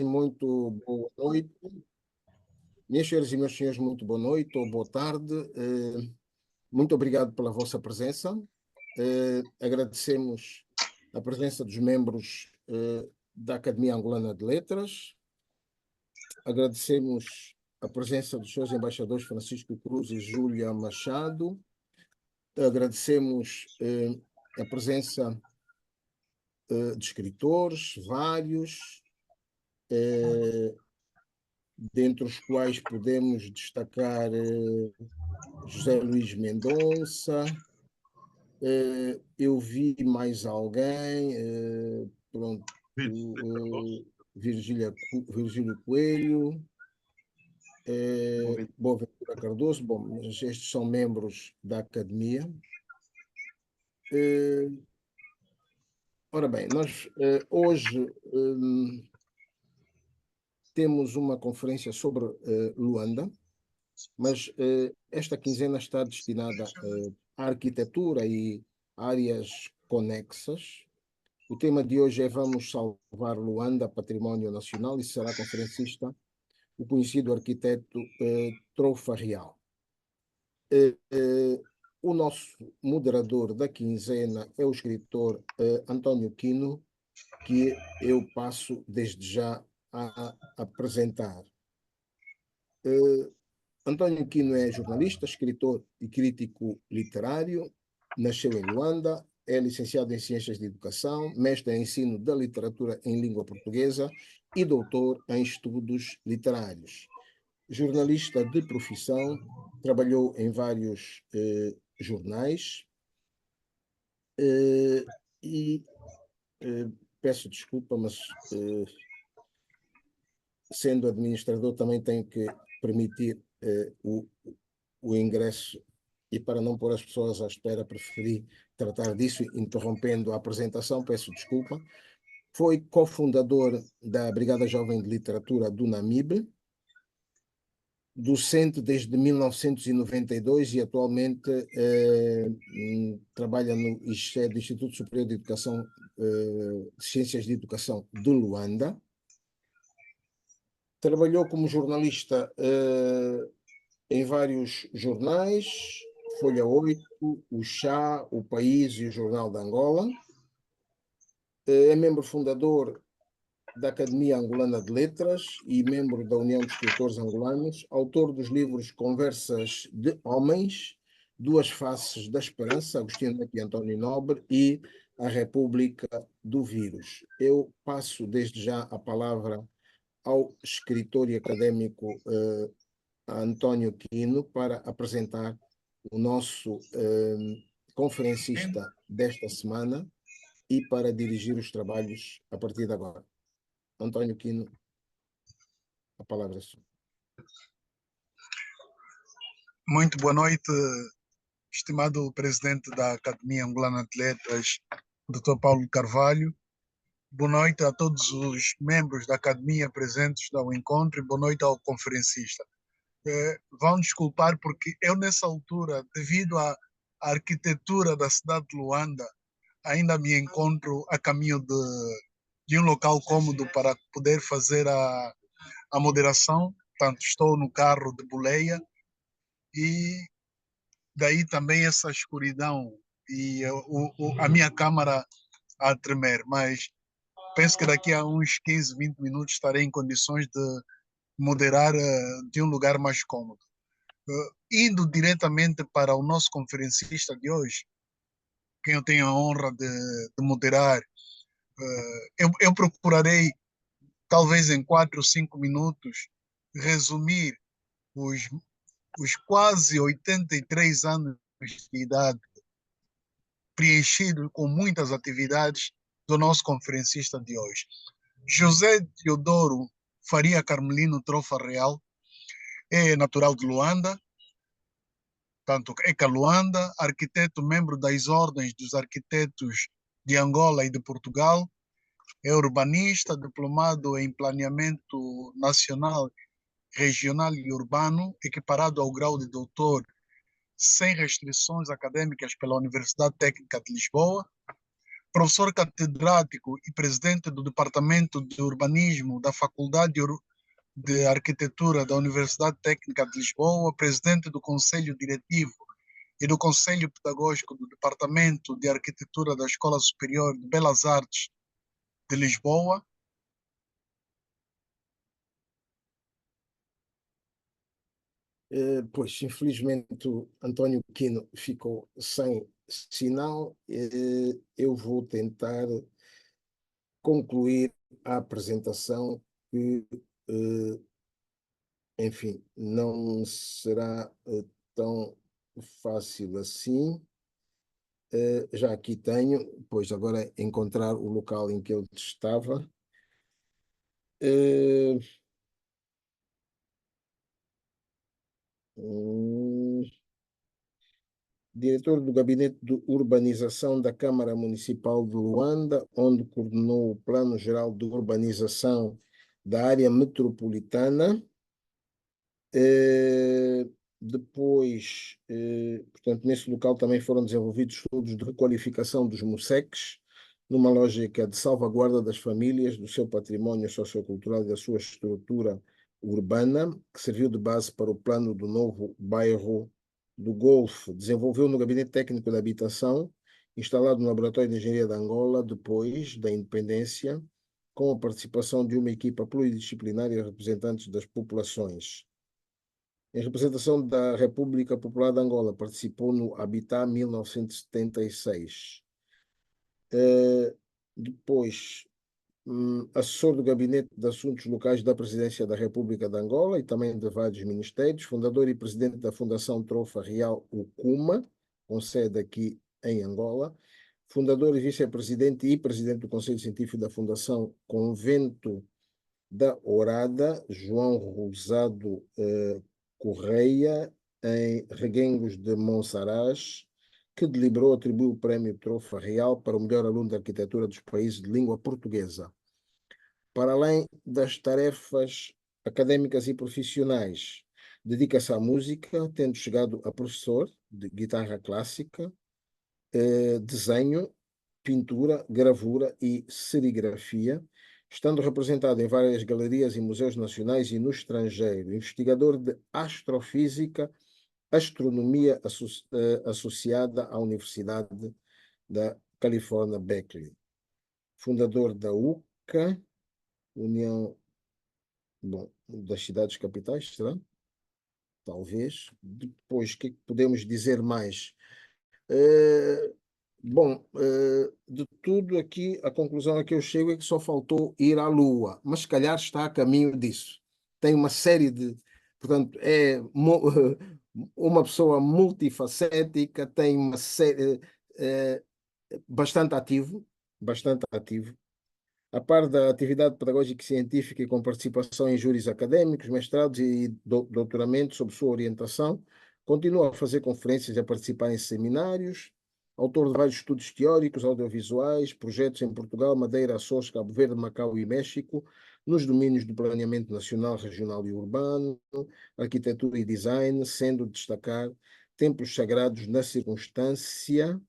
muito boa noite. Minhas senhoras e meus senhores, muito boa noite ou boa tarde. Muito obrigado pela vossa presença. Agradecemos a presença dos membros da Academia Angolana de Letras. Agradecemos a presença dos seus embaixadores Francisco Cruz e Júlia Machado. Agradecemos a presença de escritores, vários, dentre os quais podemos destacar José Luís Mendonça. Eu vi mais alguém, pronto, Virgílio Coelho, Boaventura Cardoso. Bom, mas estes são membros da Academia. Ora bem, nós hoje temos uma conferência sobre Luanda, mas esta quinzena está destinada à arquitetura e áreas conexas. O tema de hoje é Vamos Salvar Luanda, Património Nacional, e será conferencista o conhecido arquiteto Troufa Real. O nosso moderador da quinzena é o escritor António Quino, que eu passo desde já a apresentar. António Quino é jornalista, escritor e crítico literário, nasceu em Luanda, é licenciado em Ciências de Educação, mestre em Ensino da Literatura em Língua Portuguesa e doutor em Estudos Literários. Jornalista de profissão, trabalhou em vários jornais e peço desculpa, mas sendo administrador também tenho que permitir o ingresso, e para não pôr as pessoas à espera, preferi tratar disso, interrompendo a apresentação, peço desculpa. Foi cofundador da Brigada Jovem de Literatura do Namibe, docente desde 1992 e atualmente trabalha no ISCE, do Instituto Superior de Educação, de Ciências de Educação de Luanda. Trabalhou como jornalista em vários jornais, Folha 8, o Chá, o País e o Jornal de Angola. É membro fundador da Academia Angolana de Letras e membro da União de Escritores Angolanos, autor dos livros Conversas de Homens, Duas Faces da Esperança, Agostinho Neto e António Nobre, e A República do Vírus. Eu passo desde já a palavra ao escritor e académico António Quino para apresentar o nosso conferencista desta semana e para dirigir os trabalhos a partir de agora. António Quino, a palavra é sua. Muito boa noite, estimado presidente da Academia Angolana de Letras, Dr. Paulo Carvalho. Boa noite a todos os membros da Academia presentes ao encontro e boa noite ao conferencista. Vão desculpar porque eu, nessa altura, devido à arquitetura da cidade de Luanda, ainda me encontro a caminho de um local cômodo para poder fazer a moderação. Portanto, estou no carro de boleia e daí também essa escuridão e a minha câmara a tremer. Mas penso que daqui a uns 15, 20 minutos estarei em condições de moderar de um lugar mais cômodo. Indo diretamente para o nosso conferencista de hoje, quem eu tenho a honra de moderar, eu procurarei, talvez em 4 ou 5 minutos, resumir os quase 83 anos de idade, preenchido com muitas atividades, do nosso conferencista de hoje. José Teodoro Faria Carmelino Troufa Real é natural de Luanda, tanto ECA Luanda, arquiteto, membro das Ordens dos Arquitetos de Angola e de Portugal, é urbanista, diplomado em Planeamento Nacional, Regional e Urbano, equiparado ao grau de doutor sem restrições acadêmicas pela Universidade Técnica de Lisboa, professor catedrático e presidente do Departamento de Urbanismo da Faculdade de Arquitetura da Universidade Técnica de Lisboa, presidente do Conselho Diretivo e do Conselho Pedagógico do Departamento de Arquitetura da Escola Superior de Belas Artes de Lisboa. Pois, infelizmente, o António Quino ficou sem sinal. Eu vou tentar concluir a apresentação, que, enfim, não será tão fácil assim. Já aqui tenho, pois agora encontrar o local em que eu estava. Eh, hum, Diretor do Gabinete de Urbanização da Câmara Municipal de Luanda, onde coordenou o Plano Geral de Urbanização da área metropolitana. Depois, portanto, nesse local também foram desenvolvidos estudos de requalificação dos MUSECs, numa lógica de salvaguarda das famílias, do seu património sociocultural e da sua estrutura urbana, que serviu de base para o plano do novo bairro do Golfo. Desenvolveu no Gabinete Técnico da Habitação, instalado no Laboratório de Engenharia de Angola, depois da independência, com a participação de uma equipa pluridisciplinar e representantes das populações. Em representação da República Popular de Angola, participou no Habitat 1976. Depois, assessor do Gabinete de Assuntos Locais da Presidência da República de Angola e também de vários ministérios, fundador e presidente da Fundação Trofa Real Ukuma, com sede aqui em Angola, fundador e vice-presidente e presidente do Conselho Científico da Fundação Convento da Orada, João Rosado Correia, em Reguengos de Monsaraz, que deliberou atribuir o prémio Trofa Real para o melhor aluno de arquitetura dos países de língua portuguesa. Para além das tarefas académicas e profissionais, dedica-se à música, tendo chegado a professor de guitarra clássica, desenho, pintura, gravura e serigrafia, estando representado em várias galerias e museus nacionais e no estrangeiro. Investigador de astrofísica, astronomia associada à Universidade da Califórnia, Berkeley. Fundador da UCA, União, bom, das Cidades Capitais, será? Talvez. Depois, o que é que podemos dizer mais? Bom, de tudo aqui, a conclusão a que eu chego é que só faltou ir à Lua, mas se calhar está a caminho disso. Tem uma série de. Portanto, é uma pessoa multifacética, tem uma série. Bastante ativo, bastante ativo. A par da atividade pedagógica e científica e com participação em júris académicos, mestrados e doutoramentos sob sua orientação, continua a fazer conferências e a participar em seminários, autor de vários estudos teóricos, audiovisuais, projetos em Portugal, Madeira, Açores, Cabo Verde, Macau e México, nos domínios do planeamento nacional, regional e urbano, arquitetura e design, sendo de destacar templos sagrados na circunstância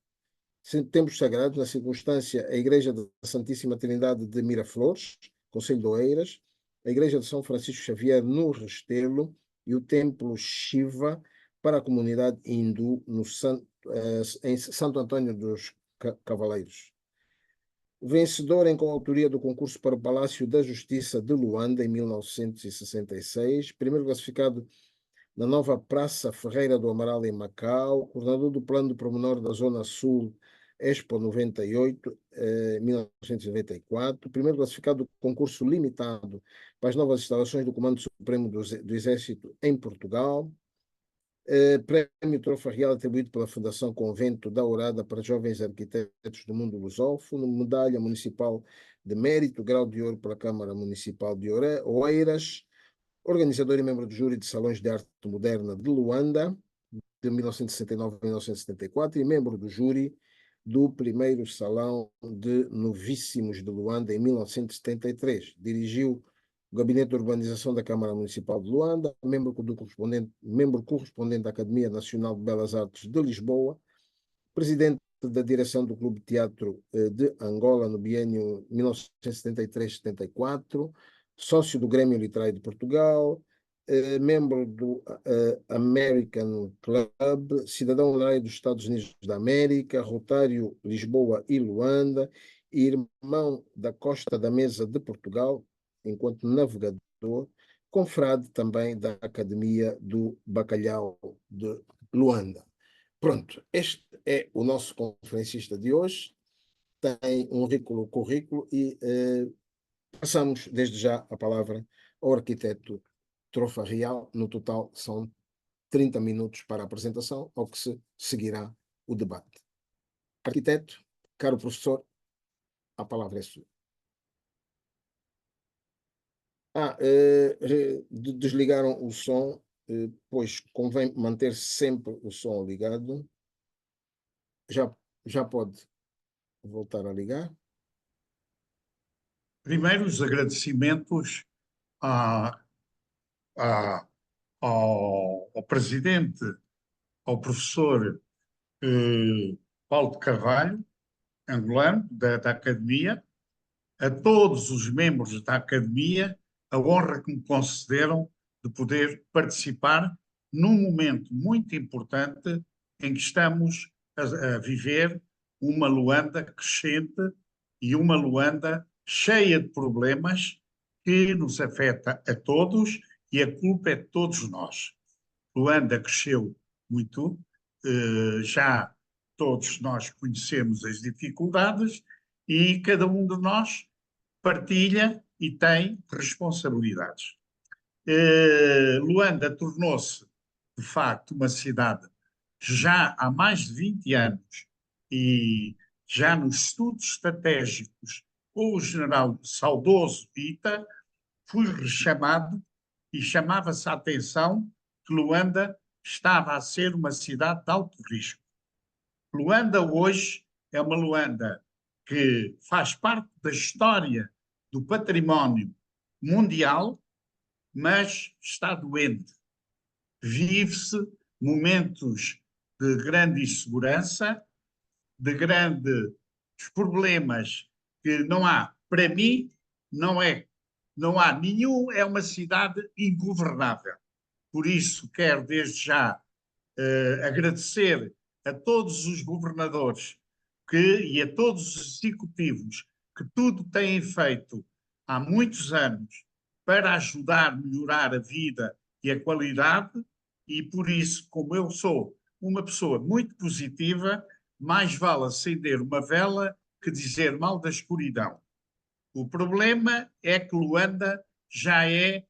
templos sagrados, na circunstância, a Igreja da Santíssima Trindade de Miraflores, Conselho de Oeiras, a Igreja de São Francisco Xavier, no Restelo, e o Templo Shiva para a comunidade hindu em Santo Antônio dos Cavaleiros. Vencedor em coautoria do concurso para o Palácio da Justiça de Luanda, em 1966, primeiro classificado na nova Praça Ferreira do Amaral, em Macau, coordenador do Plano de Promenor da Zona Sul, Expo 98, 1994, primeiro classificado do concurso limitado para as novas instalações do Comando Supremo do Exército em Portugal, prémio Trofa Real atribuído pela Fundação Convento da Orada para jovens arquitetos do mundo lusófono, medalha municipal de mérito, grau de ouro pela Câmara Municipal de Oeiras, organizador e membro do júri de Salões de Arte Moderna de Luanda, de 1969 a 1974, e membro do júri do primeiro Salão de Novíssimos de Luanda, em 1973. Dirigiu o Gabinete de Urbanização da Câmara Municipal de Luanda, membro correspondente da Academia Nacional de Belas Artes de Lisboa, presidente da direção do Clube de Teatro de Angola no biênio 1973-74, sócio do Grêmio Literário de Portugal, membro do American Club, cidadão honorário dos Estados Unidos da América, Rotário Lisboa e Luanda, irmão da Costa da Mesa de Portugal, enquanto navegador, confrade também da Academia do Bacalhau de Luanda. Pronto, este é o nosso conferencista de hoje, tem um rico currículo e passamos desde já a palavra ao arquiteto Trofa Real. No total são 30 minutos para a apresentação, ao que se seguirá o debate. Arquiteto, caro professor, a palavra é sua. Desligaram o som, pois convém manter sempre o som ligado. Já pode voltar a ligar. Primeiro, os agradecimentos ao presidente, ao professor Paulo de Carvalho, angolano, da Academia, a todos os membros da Academia, a honra que me concederam de poder participar num momento muito importante em que estamos a viver uma Luanda crescente e uma Luanda cheia de problemas que nos afeta a todos e a culpa é de todos nós. Luanda cresceu muito, já todos nós conhecemos as dificuldades e cada um de nós partilha e tem responsabilidades. Luanda tornou-se, de facto, uma cidade já há mais de 20 anos e já nos estudos estratégicos com o general saudoso Ita, fui rechamado e chamava-se a atenção que Luanda estava a ser uma cidade de alto risco. Luanda hoje é uma Luanda que faz parte da história do património mundial, mas está doente. Vive-se momentos de grande insegurança, de grandes problemas que não há. Para mim, não há nenhum, é uma cidade ingovernável. Por isso, quero desde já agradecer a todos os governadores e a todos os executivos que tudo têm feito há muitos anos para ajudar a melhorar a vida e a qualidade, e por isso, como eu sou uma pessoa muito positiva, mais vale acender uma vela que dizer mal da escuridão. O problema é que Luanda já é,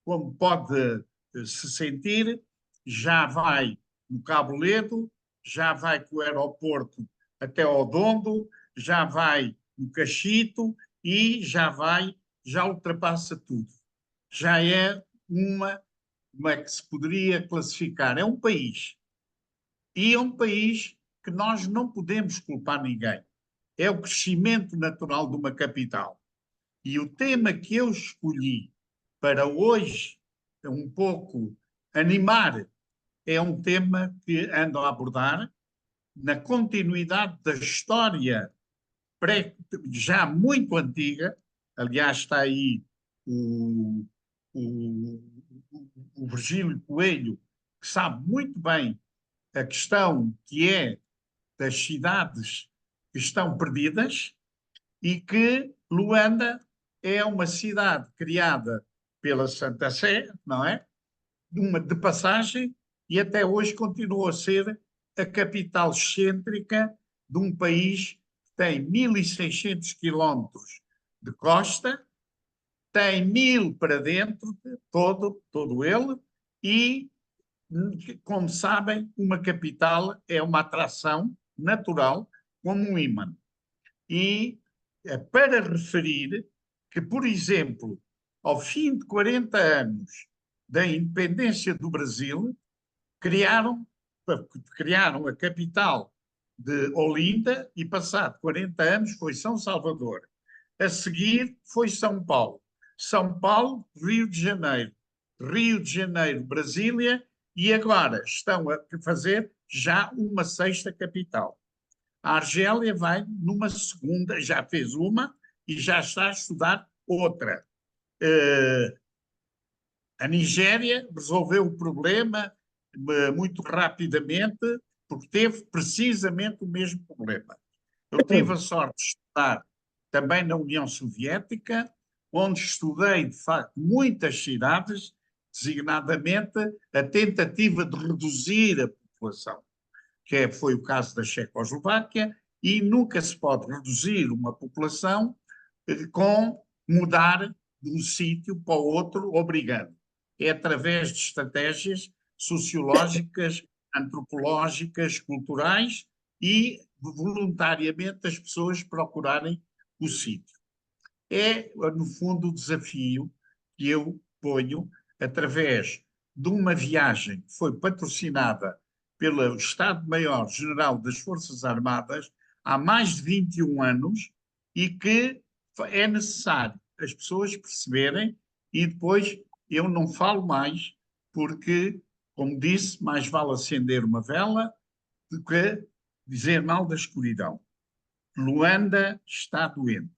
como pode se sentir, já vai no Cabo Ledo, já vai com o aeroporto até ao Dondo, já vai no Cachito e já ultrapassa tudo. Já é como é que se poderia classificar? É um país. E é um país que nós não podemos culpar ninguém. É o crescimento natural de uma capital. E o tema que eu escolhi para hoje, um pouco animar, é um tema que ando a abordar na continuidade da história já muito antiga. Aliás, está aí o, o, o Virgílio Coelho, que sabe muito bem a questão que é das cidades que estão perdidas e que Luanda é uma cidade criada pela Santa Sé, não é? Uma de passagem, e até hoje continua a ser a capital excêntrica de um país que tem 1.600 quilómetros de costa, tem 1.000 para dentro, todo ele, e, como sabem, uma capital é uma atração natural, como um ímã. E para referir que, por exemplo, ao fim de 40 anos da independência do Brasil, criaram a capital de Olinda e, passado 40 anos, foi São Salvador. A seguir foi São Paulo. São Paulo, Rio de Janeiro, Brasília, e agora estão a fazer já uma sexta capital. A Argélia vai numa segunda, já fez uma e já está a estudar outra. A Nigéria resolveu o problema muito rapidamente, porque teve precisamente o mesmo problema. Eu tive a sorte de estudar também na União Soviética, onde estudei, de facto, muitas cidades, designadamente a tentativa de reduzir a população, que foi o caso da Checoslováquia, e nunca se pode reduzir uma população com mudar de um sítio para o outro, obrigando. É através de estratégias sociológicas, antropológicas, culturais e voluntariamente as pessoas procurarem o sítio. É, no fundo, o desafio que eu ponho através de uma viagem que foi patrocinada pelo Estado-Maior-General das Forças Armadas há mais de 21 anos e que é necessário as pessoas perceberem e depois eu não falo mais porque, como disse, mais vale acender uma vela do que dizer mal da escuridão. Luanda está doente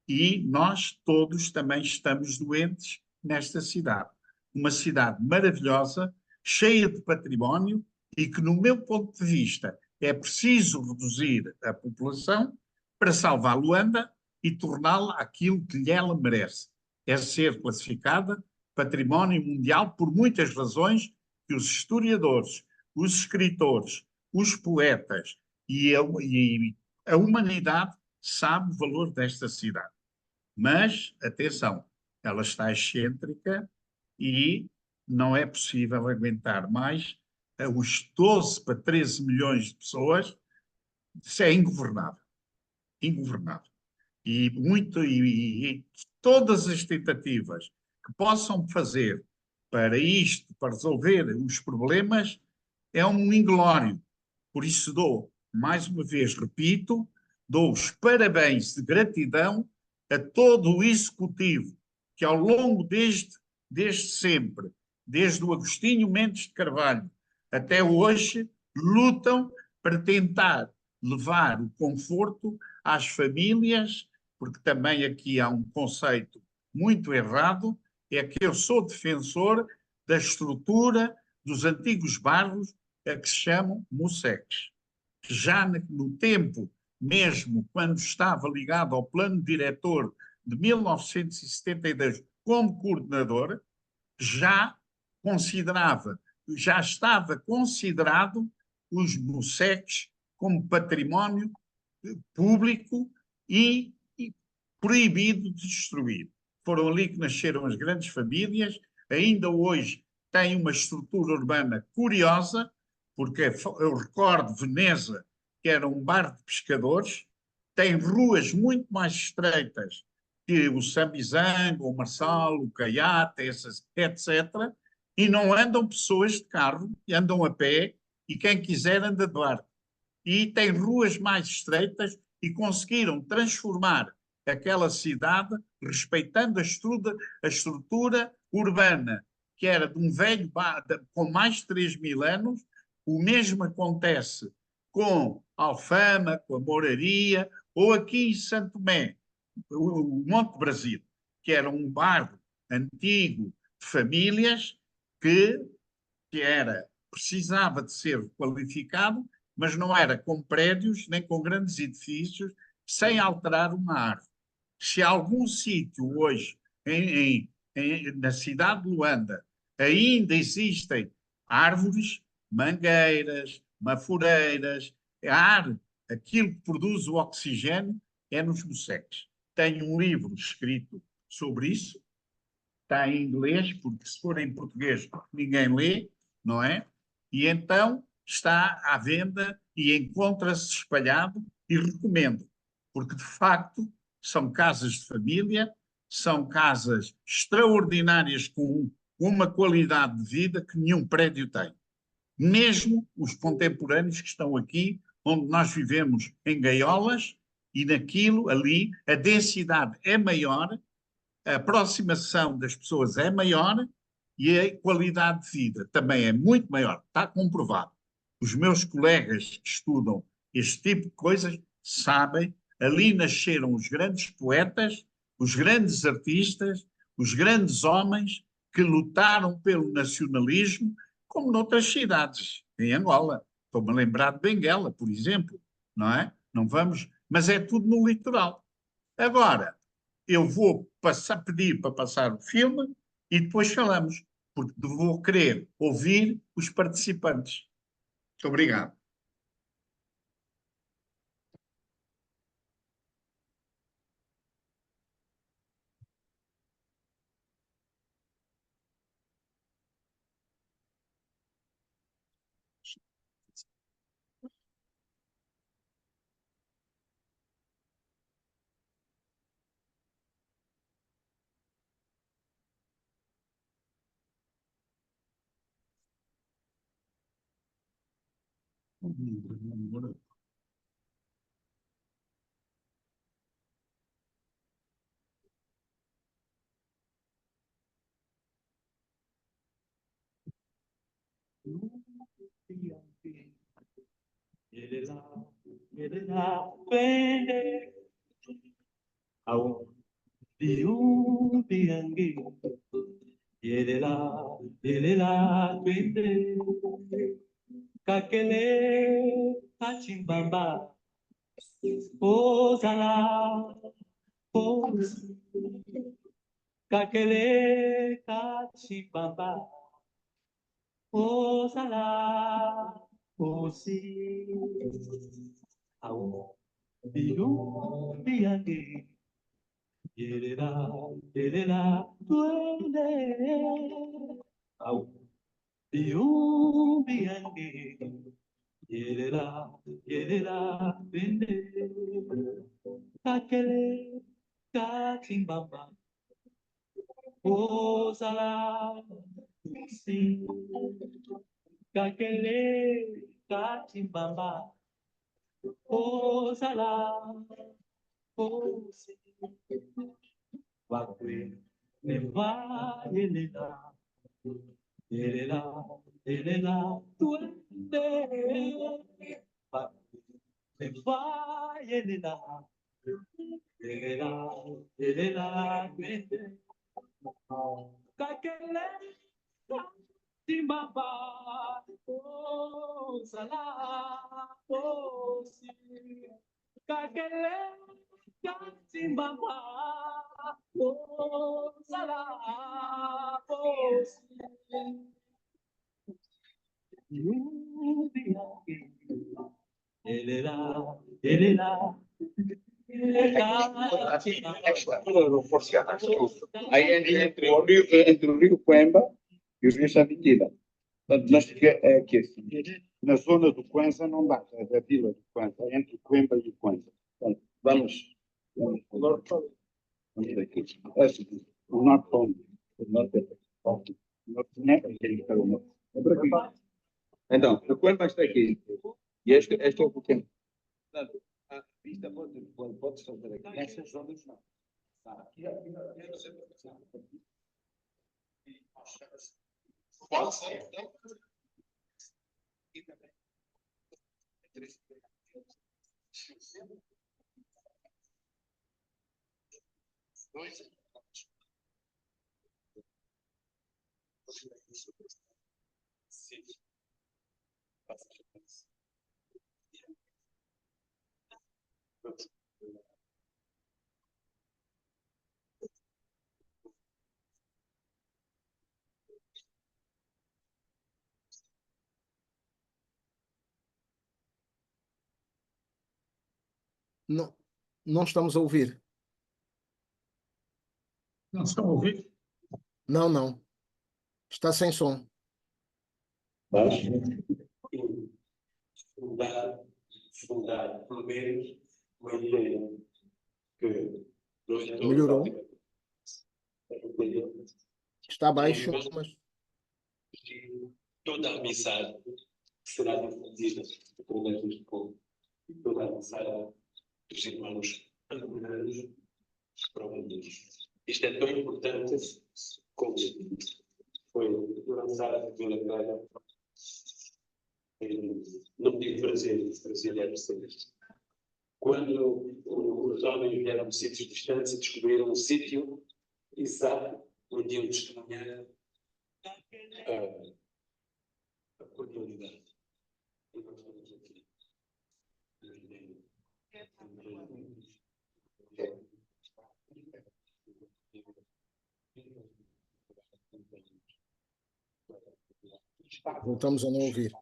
e nós todos também estamos doentes nesta cidade. Uma cidade maravilhosa, cheia de património e que, no meu ponto de vista, é preciso reduzir a população para salvar Luanda e torná-la aquilo que ela merece. É ser classificada património mundial por muitas razões que os historiadores, os escritores, os poetas e a humanidade sabe o valor desta cidade. Mas, atenção, ela está excêntrica e não é possível aguentar mais os 12 para 13 milhões de pessoas. Isso é ingovernável. Ingovernável. E todas as tentativas que possam fazer para isto, para resolver os problemas, é um inglório. Por isso mais uma vez, repito, dou os parabéns de gratidão a todo o Executivo que ao longo desde sempre, desde o Agostinho Mendes de Carvalho até hoje, lutam para tentar levar o conforto às famílias, porque também aqui há um conceito muito errado, é que eu sou defensor da estrutura dos antigos bairros a que se chamam MUSECs, que já no tempo, mesmo quando estava ligado ao plano diretor de 1972 como coordenador, já estava considerado os MUSECs como património público e proibido de destruir. Foram ali que nasceram as grandes famílias, ainda hoje tem uma estrutura urbana curiosa, porque eu recordo Veneza, que era um bairro de pescadores, tem ruas muito mais estreitas que o Sambizango, o Marçal, o Caiate, etc. E não andam pessoas de carro, andam a pé, e quem quiser anda de barco. E tem ruas mais estreitas e conseguiram transformar aquela cidade respeitando a estrutura urbana, que era de um velho com mais de 3.000 anos. O mesmo acontece com Alfama, com a Moraria, ou aqui em Santo Tomé, o Monte Brasil, que era um bairro antigo de famílias que precisava de ser qualificado, mas não era com prédios nem com grandes edifícios, sem alterar uma árvore. Se algum sítio hoje, na cidade de Luanda, ainda existem árvores, mangueiras, mafureiras, aquilo que produz o oxigênio é nos MUSECs. Tenho um livro escrito sobre isso, está em inglês, porque se for em português ninguém lê, não é? E então está à venda e encontra-se espalhado e recomendo, porque de facto são casas de família, são casas extraordinárias com uma qualidade de vida que nenhum prédio tem. Mesmo os contemporâneos que estão aqui, onde nós vivemos em gaiolas, e naquilo ali a densidade é maior, a aproximação das pessoas é maior e a qualidade de vida também é muito maior. Está comprovado. Os meus colegas que estudam este tipo de coisas, sabem, ali nasceram os grandes poetas, os grandes artistas, os grandes homens que lutaram pelo nacionalismo, como noutras cidades, em Angola. Estou-me a lembrar de Benguela, por exemplo, não é? Não vamos, mas é tudo no litoral. Agora, eu vou pedir para passar o filme e depois falamos, porque vou querer ouvir os participantes. Muito obrigado. Kakele kachimbamba ozala ozi kakele kachimbamba ozala ozi au bilu biyange yelela yelela tuende au bilu biyange yelela yelela tuende kakele kachimbamba ozala ozi kakele kachimbamba ozala ozi wakwe neva yelela yelela yelela tuende wakwe neva yelela yelela yelela tuende kakele kachimbamba ozala ozi kakele kachimbamba ozala ozi yubiyange elela elela Aí entre o Rio Coemba e o Rio Chaviquila. Portanto, nós é aqui assim. Na zona do Coenza não dá, é da vila do Coenza, é entre o Coemba e o Coenza. Portanto, vamos aqui. O norte onde? O norte é o norte não é para o norte. É por aqui. Então, o Coemba está aqui. E este é o pequeno. Portanto, a vista pode fazer aqui. Nessas zonas não. Aqui pode ser. Não, não estamos a ouvir. Não estão a ouvir? Não, não. Está sem som. fundar pelo menos uma ideia que Melhorou. Está baixo, mas toda a mensagem que será difundida através deste povo e toda a mensagem dos irmãos angolanos para o mundo. Isto é tão importante como foi lançado pela Câmara Não me digo Brasil, Brasil é Mercedes. Quando os homens vieram de sítios distantes e descobriram um sítio exato onde iam testemunhar a cordialidade. E nós estamos aqui. Voltamos a não ouvir.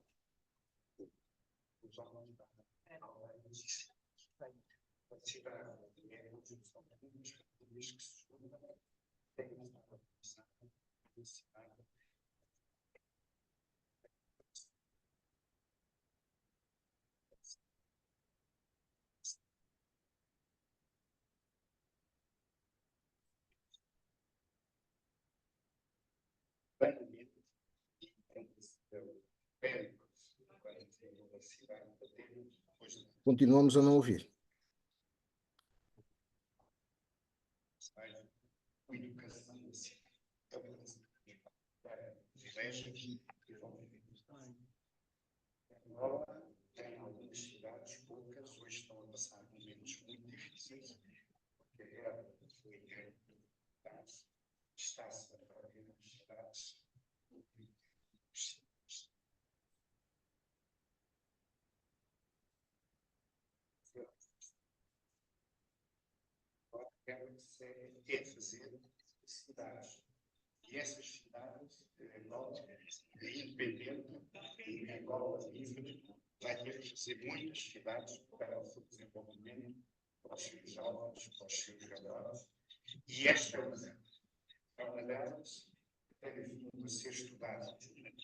Continuamos a não ouvir. Tem algumas cidades, poucas, hoje estão a passar momentos muito difíceis, porque a guerra foi está-se a perder nas cidades. É fazer cidades. E essas cidades, independente, em Angola livre, vai ter que fazer muitas cidades para o seu desenvolvimento, para os seus jovens, para os seus garotos. E esta é uma delas que tem vindo a ser estudada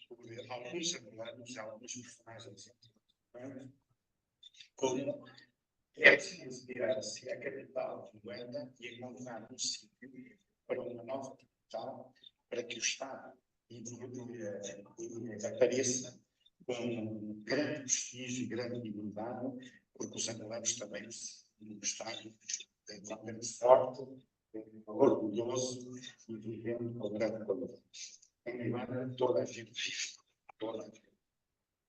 por alguns angolanos, alguns personagens internacionais, como é preciso virar-se à capital de Luanda e encontrar um sítio para uma nova capital, para que o Estado apareça com grande prestígio e grande dignidade, porque os angolanos também no Estado encontram-se forte, orgulhoso e vivendo com grande qualidade. Em Luanda, toda a gente vive, toda a gente.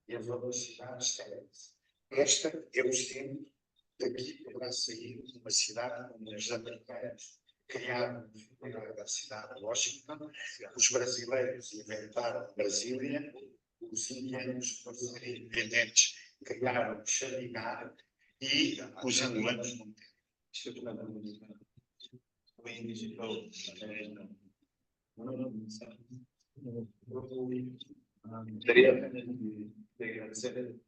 E as outras cidades seguem-se. Esta é o centro. Daqui poderá sair uma cidade como os americanos criaram a cidade de Washington, os brasileiros inventaram Brasília, os indianos, por serem independentes, criaram Xandigar e os angolanos não têm. Gostaria de agradecer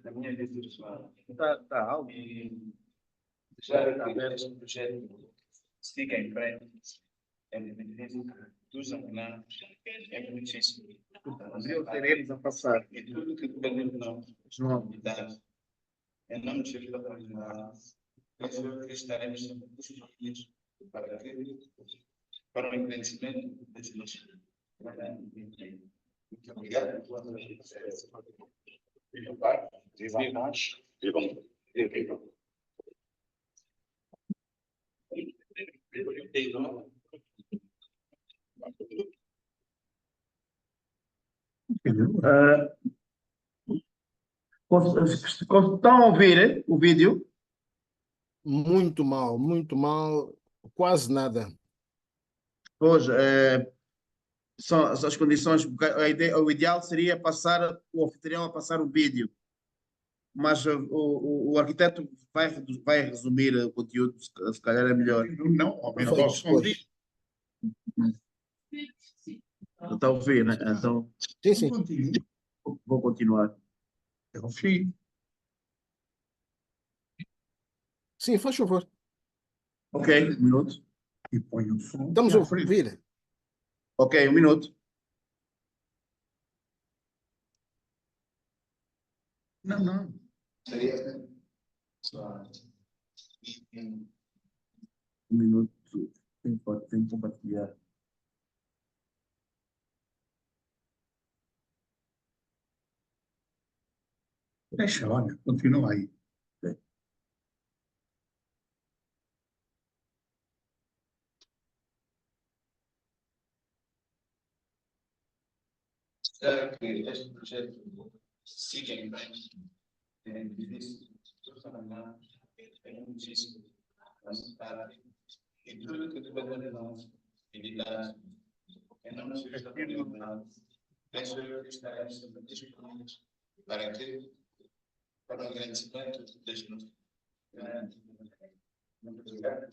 a minha vida pessoal. Está algo. E deixar aberto o projeto siga em frente. É muito difícil. Dos angolanos é muito difícil. Eu teremos a passar. E tudo que depende de nós, novidades, em nome de Jesus da comunidade, penso que estaremos sempre disponíveis para o engrandecimento das nossas. Muito obrigado. Viva Pai, viva nós, vivam. Estão a ouvir o vídeo? Muito mal, quase nada. Pois, são as condições. O ideal seria passar o anfitrião a passar o vídeo, mas o arquiteto vai resumir o conteúdo, se calhar é melhor. Não, aumenta o Perfeito, som pois. disso. Está a ouvir, né? Então, Sim, sim. vou continuar. É o fim. Sim, faz favor. Ok, um minuto. E põe o som. Estamos a ouvir. Ok, um minuto. Não. Um minuto. Tem que compartilhar. Deixa, olha, continua aí. Será que este projeto siga em frente? É difícil, é muito difícil. E tudo que tu vai dar nós, evitar, é não nos responsabilidade. Penso eu que estaremos sempre disponíveis para que, para o agradecimento deste nosso. Muito obrigado.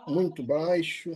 Muito baixo.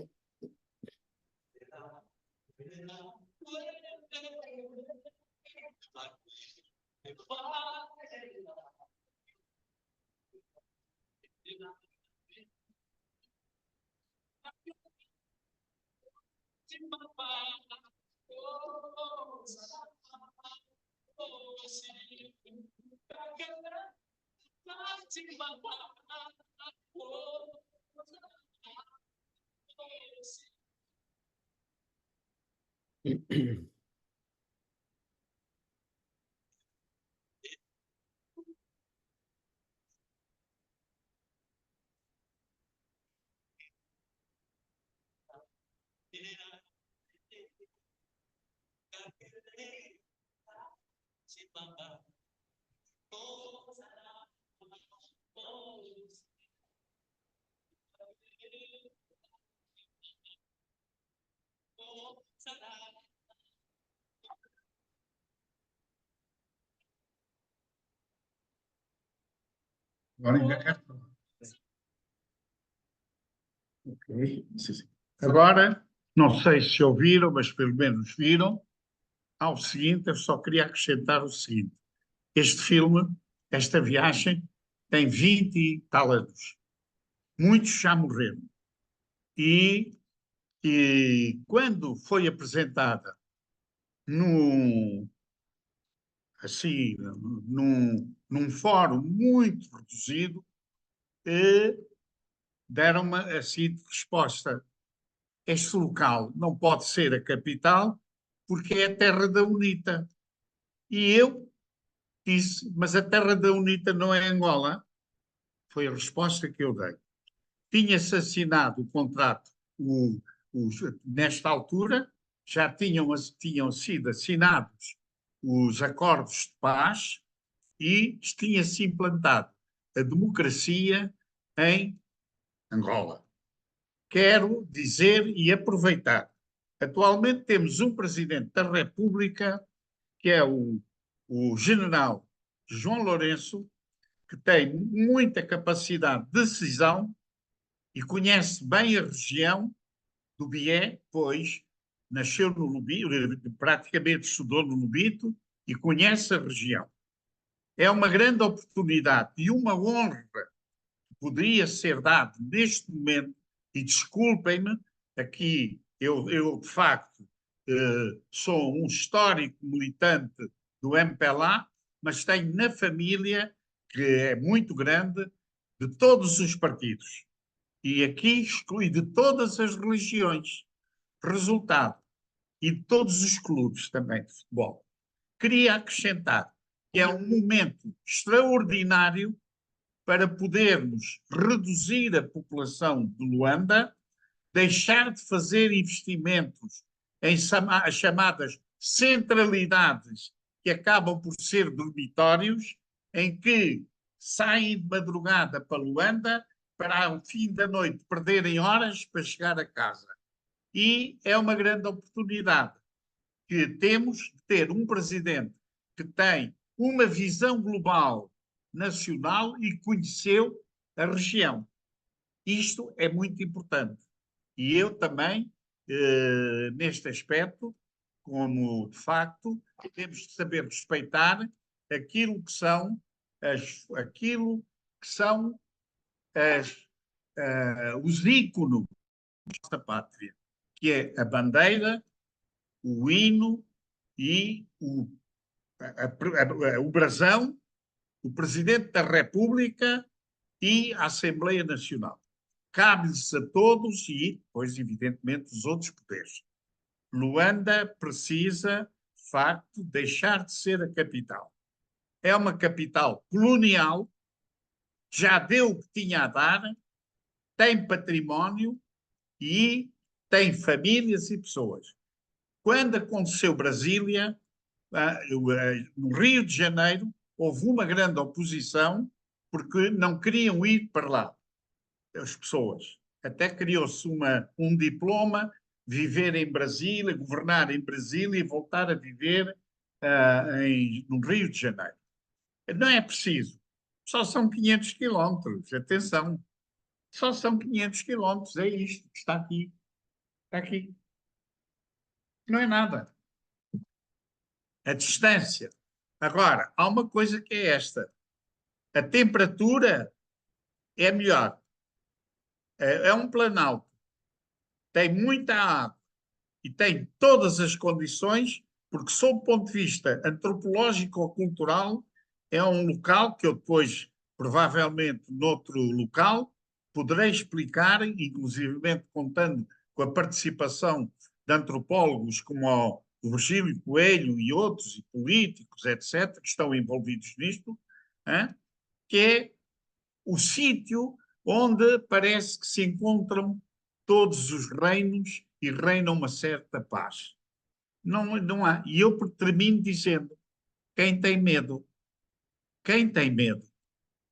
Agora ainda quero falar. Ok. Agora, não sei se ouviram, mas pelo menos viram. Ao seguinte, eu só queria acrescentar o seguinte. Este filme, esta viagem, tem 20 e tal anos. Muitos já morreram. E quando foi apresentada assim, num fórum muito reduzido, deram-me a seguinte resposta: este local não pode ser a capital porque é a terra da UNITA. E eu disse, mas a terra da UNITA não é Angola? Foi a resposta que eu dei. Tinha-se assinado o contrato, nesta altura, já tinham sido assinados os acordos de paz e tinha-se implantado a democracia em Angola. Quero dizer e aproveitar. Atualmente temos um Presidente da República, que é o General João Lourenço, que tem muita capacidade de decisão e conhece bem a região do Bié, pois nasceu no Lubito, praticamente estudou no Lubito e conhece a região. É uma grande oportunidade e uma honra que poderia ser dada neste momento, e desculpem-me, aqui eu de facto sou um histórico militante do MPLA, mas tenho na família, que é muito grande, de todos os partidos. E aqui exclui de todas as religiões. Resultado, e de todos os clubes também de futebol. Queria acrescentar que é um momento extraordinário para podermos reduzir a população de Luanda, deixar de fazer investimentos em as chamadas centralidades, que acabam por ser dormitórios, em que saem de madrugada para Luanda para, ao fim da noite, perderem horas para chegar a casa. E é uma grande oportunidade que temos de ter um presidente que tem uma visão global, nacional e conheceu a região. Isto é muito importante. E eu também, neste aspecto, como de facto, temos de saber respeitar aquilo que são os ícones da pátria, que é a bandeira, o hino e o brasão, o Presidente da República e a Assembleia Nacional. Cabe-lhes a todos e, depois, evidentemente, os outros poderes. Luanda precisa, de facto, deixar de ser a capital. É uma capital colonial, já deu o que tinha a dar, tem património e tem famílias e pessoas. Quando aconteceu Brasília, no Rio de Janeiro, houve uma grande oposição porque não queriam ir para lá, as pessoas. Até criou-se um diploma, viver em Brasília, governar em Brasília e voltar a viver no Rio de Janeiro. Não é preciso. Só são 500 quilómetros, atenção. Só são 500 quilómetros, é isto que está aqui. Está aqui. Não é nada. A distância. Agora, há uma coisa que é esta. A temperatura é melhor. É um planalto. Tem muita água e tem todas as condições, porque, sob o ponto de vista antropológico ou cultural, é um local que eu depois, provavelmente, noutro local, poderei explicar, inclusivamente contando com a participação de antropólogos como o Virgílio Coelho e outros, e políticos, etc., que estão envolvidos nisto, que é o sítio onde parece que se encontram todos os reinos e reina uma certa paz. Não há. E eu termino dizendo, quem tem medo,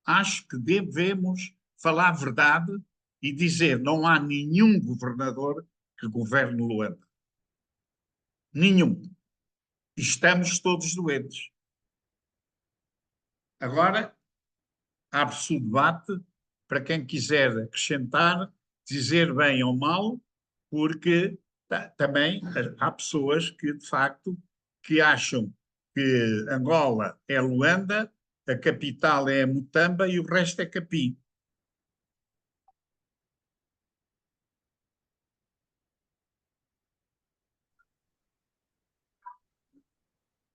acho que devemos falar a verdade e dizer não há nenhum governador que governe Luanda. Nenhum. Estamos todos doentes. Agora, abre-se o debate para quem quiser acrescentar, dizer bem ou mal, porque também há pessoas que, de facto, que acham que Angola é Luanda, a capital é Mutamba e o resto é Capim.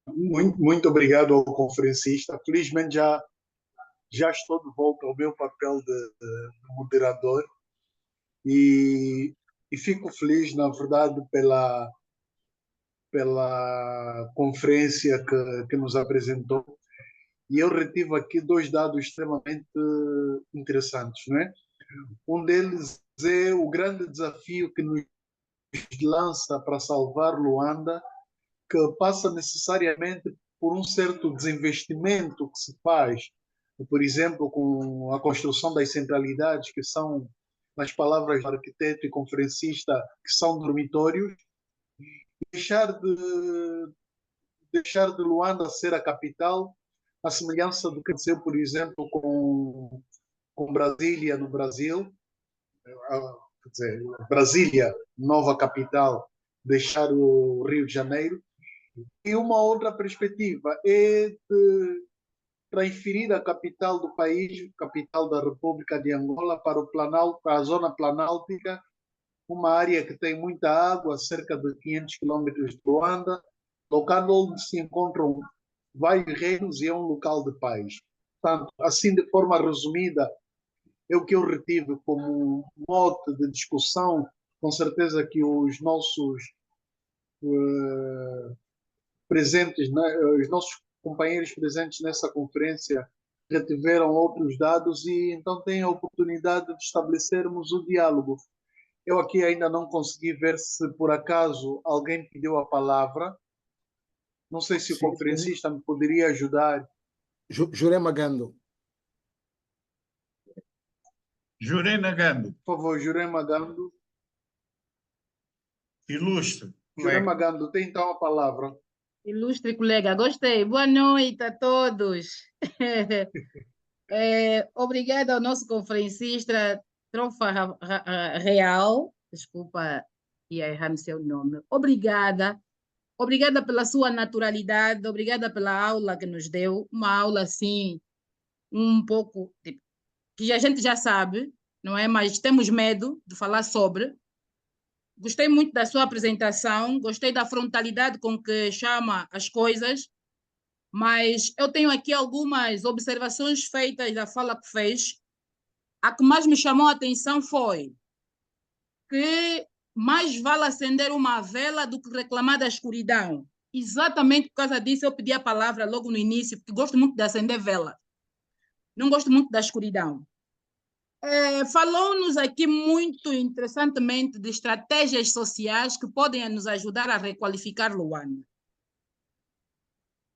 Muito obrigado ao conferencista. Felizmente já estou de volta ao meu papel de moderador e fico feliz, na verdade, pela conferência que nos apresentou. E eu retive aqui dois dados extremamente interessantes, não é? Um deles é o grande desafio que nos lança para salvar Luanda, que passa necessariamente por um certo desinvestimento que se faz, por exemplo, com a construção das centralidades, que são, nas palavras do arquiteto e conferencista, que são dormitórios, deixar de Luanda ser a capital, a semelhança do que aconteceu, por exemplo, com Brasília no Brasil, quer dizer, Brasília, nova capital, deixar o Rio de Janeiro. E uma outra perspectiva é de transferir a capital do país, capital da República de Angola, para o Planalto, para a zona planáltica, uma área que tem muita água, cerca de 500 quilômetros de Luanda, local onde se encontram vários reinos e é um local de paz. Portanto, assim, de forma resumida, é o que eu retive como mote de discussão. Com certeza que os nossos presentes, né? Os nossos companheiros presentes nessa conferência retiveram outros dados e então tem a oportunidade de estabelecermos o diálogo. Eu aqui ainda não consegui ver se por acaso alguém pediu a palavra. Não sei se o Sim, conferencista me poderia ajudar. Jurema Gando. Jurema Gando, Por favor, Jurema Gando. ilustre Jurema colega. Gando, tem então a palavra. Ilustre colega, gostei. Boa noite a todos. Obrigada ao nosso conferencista Trofa Real, desculpa ia errar no seu nome. Obrigada. Obrigada pela sua naturalidade, obrigada pela aula que nos deu, uma aula assim, um pouco, que a gente já sabe, não é? Mas temos medo de falar sobre. Gostei muito da sua apresentação, gostei da frontalidade com que chama as coisas, mas eu tenho aqui algumas observações feitas da fala que fez. A que mais me chamou a atenção foi que mais vale acender uma vela do que reclamar da escuridão. Exatamente por causa disso eu pedi a palavra logo no início, porque gosto muito de acender vela. Não gosto muito da escuridão. Falou-nos aqui muito interessantemente de estratégias sociais que podem nos ajudar a requalificar Luanda.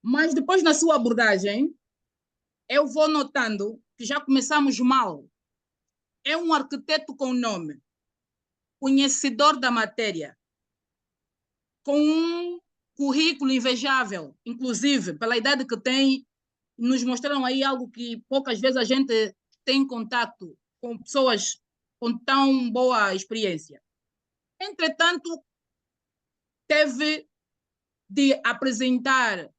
Mas depois, na sua abordagem, eu vou notando que já começamos mal. É um arquiteto com nome, conhecedor da matéria, com um currículo invejável, inclusive, pela idade que tem, nos mostraram aí algo que poucas vezes a gente tem contato com pessoas com tão boa experiência. Entretanto, teve de apresentar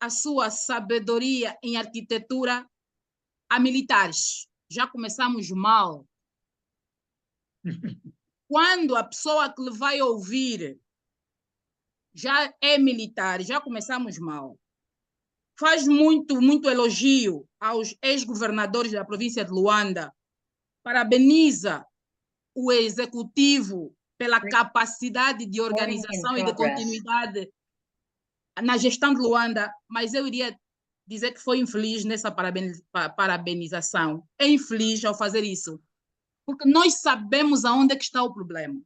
a sua sabedoria em arquitetura a militares. Já começamos mal. Quando a pessoa que lhe vai ouvir já é militar, já começamos mal. Faz muito elogio aos ex-governadores da província de Luanda, parabeniza o executivo pela capacidade de organização e de continuidade na gestão de Luanda, mas eu iria dizer que foi infeliz nessa parabenização. É infeliz ao fazer isso, porque nós sabemos aonde é que está o problema.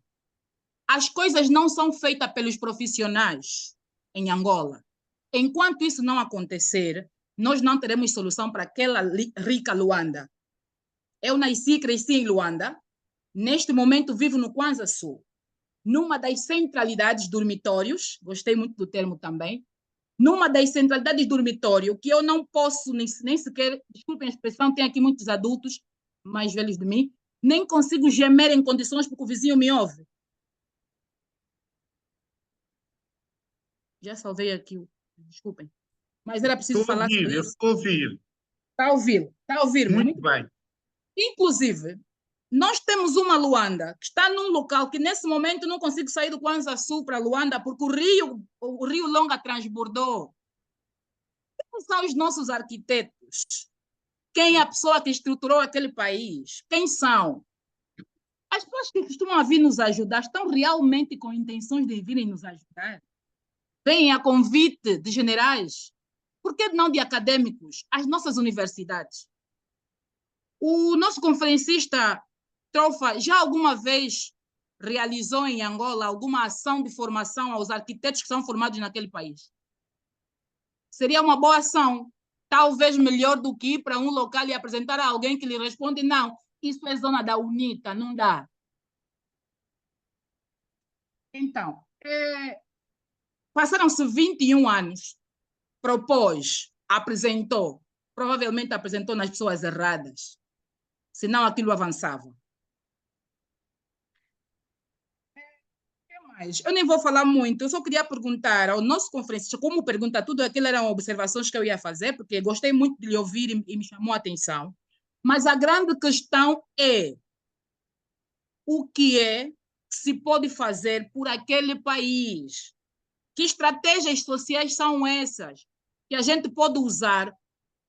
As coisas não são feitas pelos profissionais em Angola. Enquanto isso não acontecer, nós não teremos solução para aquela rica Luanda. Eu nasci e cresci em Luanda. Neste momento vivo no Kwanza Sul, numa das centralidades dormitórios, gostei muito do termo também, numa das centralidades dormitório, que eu não posso nem sequer, desculpem a expressão, tem aqui muitos adultos mais velhos de mim, nem consigo gemer em condições porque o vizinho me ouve. Já salvei aqui, desculpem. Mas era preciso Estou a falar ouvir, sobre eu isso. estou a ouvir. Está a ouvir-me? Muito bem. Inclusive, nós temos uma Luanda que está num local que nesse momento não consigo sair do Kwanza Sul para Luanda porque o rio Longa transbordou. Quem são os nossos arquitetos? Quem é a pessoa que estruturou aquele país? Quem são? As pessoas que costumam vir nos ajudar estão realmente com intenções de virem nos ajudar? Vêm a convite de generais? Por que não de acadêmicos? As nossas universidades. O nosso conferencista Trofa já alguma vez realizou em Angola alguma ação de formação aos arquitetos que são formados naquele país? Seria uma boa ação, talvez melhor do que ir para um local e apresentar a alguém que lhe responde, não, isso é zona da UNITA, não dá. Então, passaram-se 21 anos, propôs, apresentou, provavelmente apresentou nas pessoas erradas, senão aquilo avançava. Eu nem vou falar muito, eu só queria perguntar ao nosso conferencista, como pergunta tudo aquilo eram observações que eu ia fazer, porque gostei muito de lhe ouvir e me chamou a atenção. Mas a grande questão é o que se pode fazer por aquele país? Que estratégias sociais são essas que a gente pode usar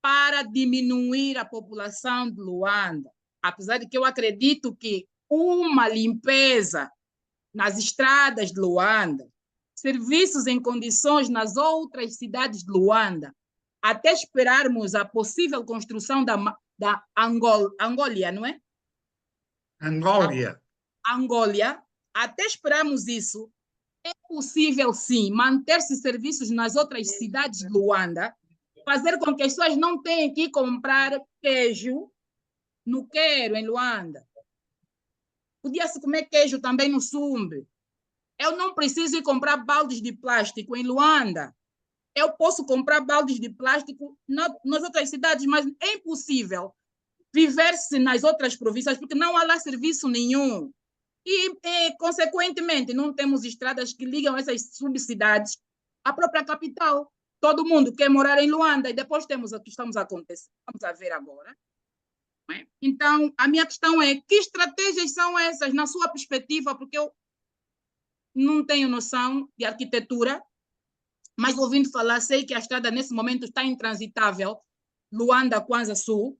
para diminuir a população de Luanda? Apesar de que eu acredito que uma limpeza nas estradas de Luanda serviços em condições nas outras cidades de Luanda, até esperarmos a possível construção da Angólia, não é? Angólia. Angólia, até esperarmos isso, é possível sim manter-se serviços nas outras cidades de Luanda, fazer com que as pessoas não tenham que ir comprar queijo no Quero, em Luanda. Podia-se comer queijo também no Sumbe. Eu não preciso ir comprar baldes de plástico em Luanda. Eu posso comprar baldes de plástico nas outras cidades, mas é impossível viver-se nas outras províncias porque não há lá serviço nenhum. E, consequentemente, não temos estradas que ligam essas subcidades à própria capital. Todo mundo quer morar em Luanda e depois temos o que estamos a ver agora. Então, a minha questão é, que estratégias são essas, na sua perspectiva? Porque eu não tenho noção de arquitetura, mas ouvindo falar, sei que a estrada nesse momento está intransitável, Luanda-Kwanza Sul,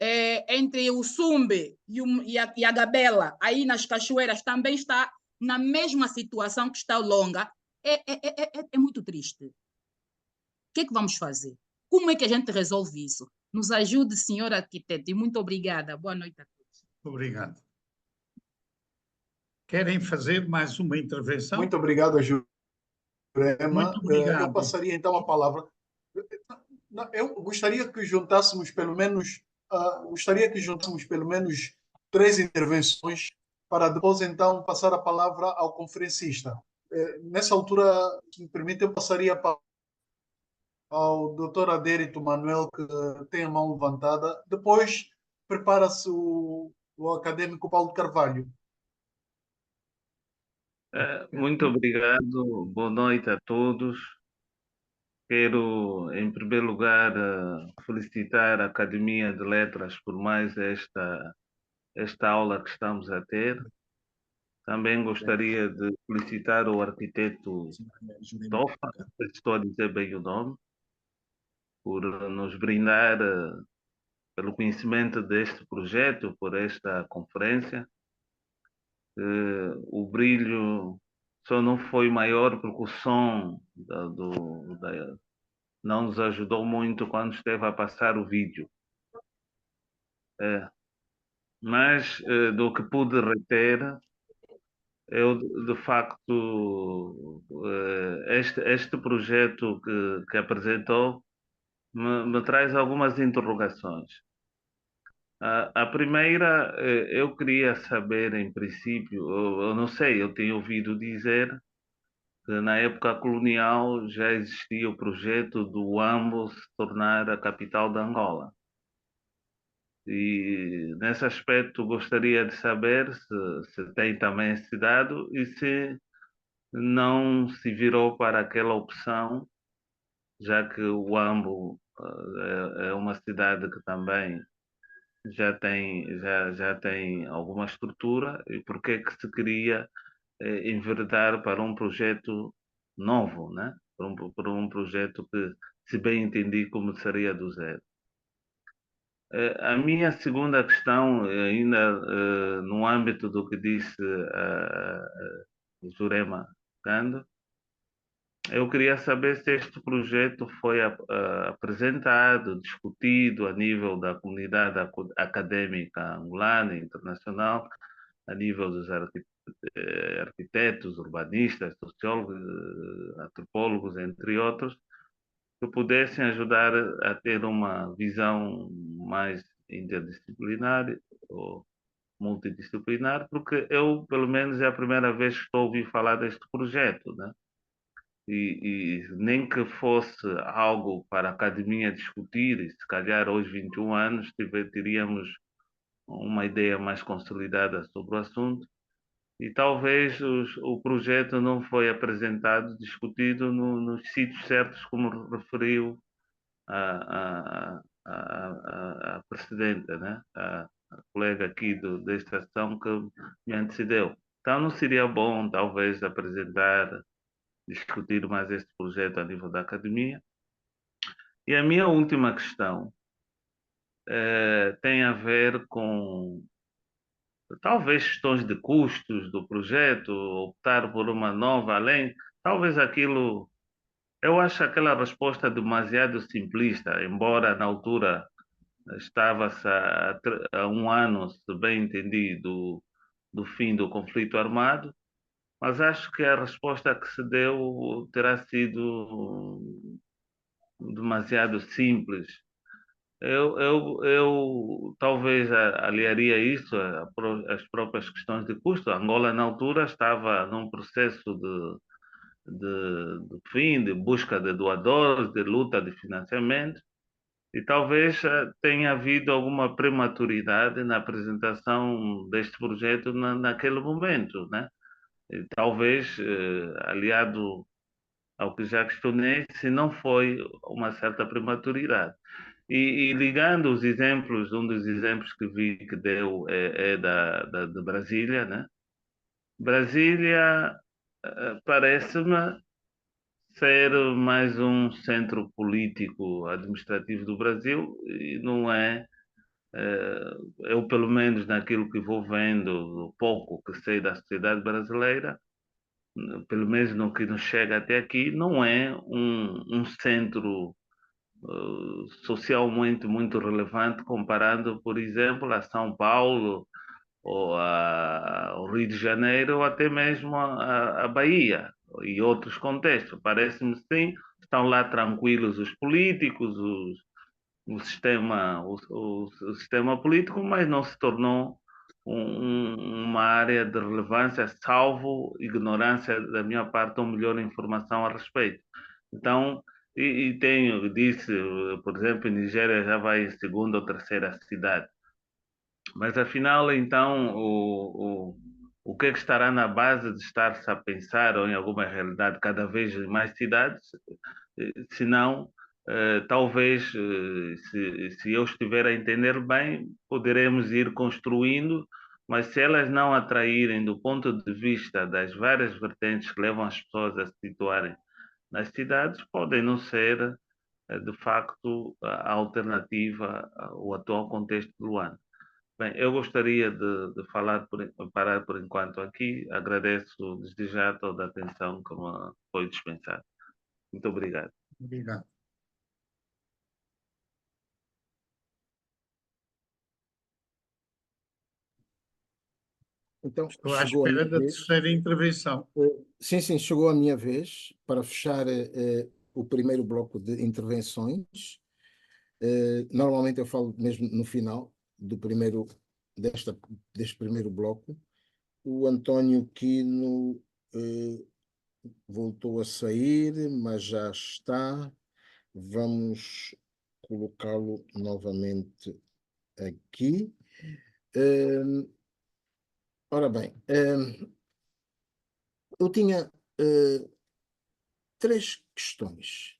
entre o Sumbe e a Gabela, aí nas cachoeiras, também está na mesma situação que está o Longa. É muito triste. O que é que vamos fazer? Como é que a gente resolve isso? Nos ajude, senhor arquiteto, e muito obrigada. Boa noite a todos. Obrigado. Querem fazer mais uma intervenção? Muito obrigado, Jurema. Muito obrigado. Eu passaria então a palavra. Eu gostaria que juntássemos pelo menos, três intervenções para depois então passar a palavra ao conferencista. Nessa altura, se me permite, eu passaria ao Dr. Adérito Manuel, que tem a mão levantada. Depois prepara-se o acadêmico Paulo de Carvalho. Muito obrigado, boa noite a todos. Quero, em primeiro lugar, felicitar a Academia de Letras por mais esta aula que estamos a ter. Também gostaria de felicitar o arquiteto Tofa, estou a dizer bem o nome, por nos brindar pelo conhecimento deste projeto, por esta conferência. O brilho só não foi maior porque o som não nos ajudou muito quando esteve a passar o vídeo. Mas do que pude reter, eu de facto este projeto que apresentou me traz algumas interrogações. A primeira, eu queria saber, em princípio, eu não sei, eu tenho ouvido dizer que na época colonial já existia o projeto do Huambo se tornar a capital de Angola. E nesse aspecto gostaria de saber se tem também esse dado e se não se virou para aquela opção, já que o Huambo é uma cidade que também já tem alguma estrutura, e por que que se queria enveredar para um projeto novo, né? Para um projeto que, se bem entendi, começaria do zero. A minha segunda questão, ainda no âmbito do que disse Jurema Cando, eu queria saber se este projeto foi apresentado, discutido a nível da comunidade acadêmica angolana e internacional, a nível dos arquitetos, urbanistas, sociólogos, antropólogos, entre outros, que pudessem ajudar a ter uma visão mais interdisciplinar ou multidisciplinar, porque eu, pelo menos, é a primeira vez que estou a ouvir falar deste projeto, né? E nem que fosse algo para a academia discutir, e se calhar aos 21 anos teríamos uma ideia mais consolidada sobre o assunto, e talvez o projeto não foi apresentado, discutido nos sítios certos, como referiu a precedente, né? A colega aqui desta ação que me antecedeu. Então não seria bom, talvez, discutir mais este projeto a nível da academia? E a minha última questão tem a ver com talvez questões de custos do projeto, optar por uma nova além, talvez aquilo, eu acho aquela resposta demasiado simplista, embora na altura estava-se há um ano, se bem entendi, do fim do conflito armado, mas acho que a resposta que se deu terá sido demasiado simples. Eu talvez aliaria isso às próprias questões de custo. A Angola, na altura, estava num processo de fim, de busca de doadores, de luta de financiamento, e talvez tenha havido alguma prematuridade na apresentação deste projeto naquele momento, né? E talvez, aliado ao que já questionei, se não foi uma certa prematuridade. E ligando os exemplos, um dos exemplos que vi que deu é de Brasília, né? Brasília parece-me ser mais um centro político administrativo do Brasil e não é. Eu, pelo menos naquilo que vou vendo, o pouco que sei da sociedade brasileira, pelo menos no que nos chega até aqui, não é um centro socialmente muito relevante comparando, por exemplo, a São Paulo ou ao Rio de Janeiro ou até mesmo a Bahia e outros contextos. Parece-me sim, estão lá tranquilos os políticos, o sistema político, mas não se tornou uma área de relevância, salvo ignorância da minha parte ou melhor informação a respeito. Então, e tenho, disse, por exemplo, em Nigéria já vai em segunda ou terceira cidade. Mas afinal, então, o que é que estará na base de estar-se a pensar, ou em alguma realidade, cada vez mais cidades, se não, talvez, se eu estiver a entender bem, poderemos ir construindo, mas se elas não atraírem do ponto de vista das várias vertentes que levam as pessoas a se situarem nas cidades, podem não ser, de facto, a alternativa ao atual contexto do Luanda. Bem, eu gostaria de parar por enquanto aqui. Agradeço desde já toda a atenção que me foi dispensada. Muito obrigado. Obrigado. Então, Estou à chegou a espera minha da vez. terceira intervenção. Sim, sim, chegou a minha vez para fechar o primeiro bloco de intervenções. Normalmente eu falo mesmo no final deste primeiro bloco. O António Quino voltou a sair, mas já está. Vamos colocá-lo novamente aqui. Ora bem, eu tinha três questões.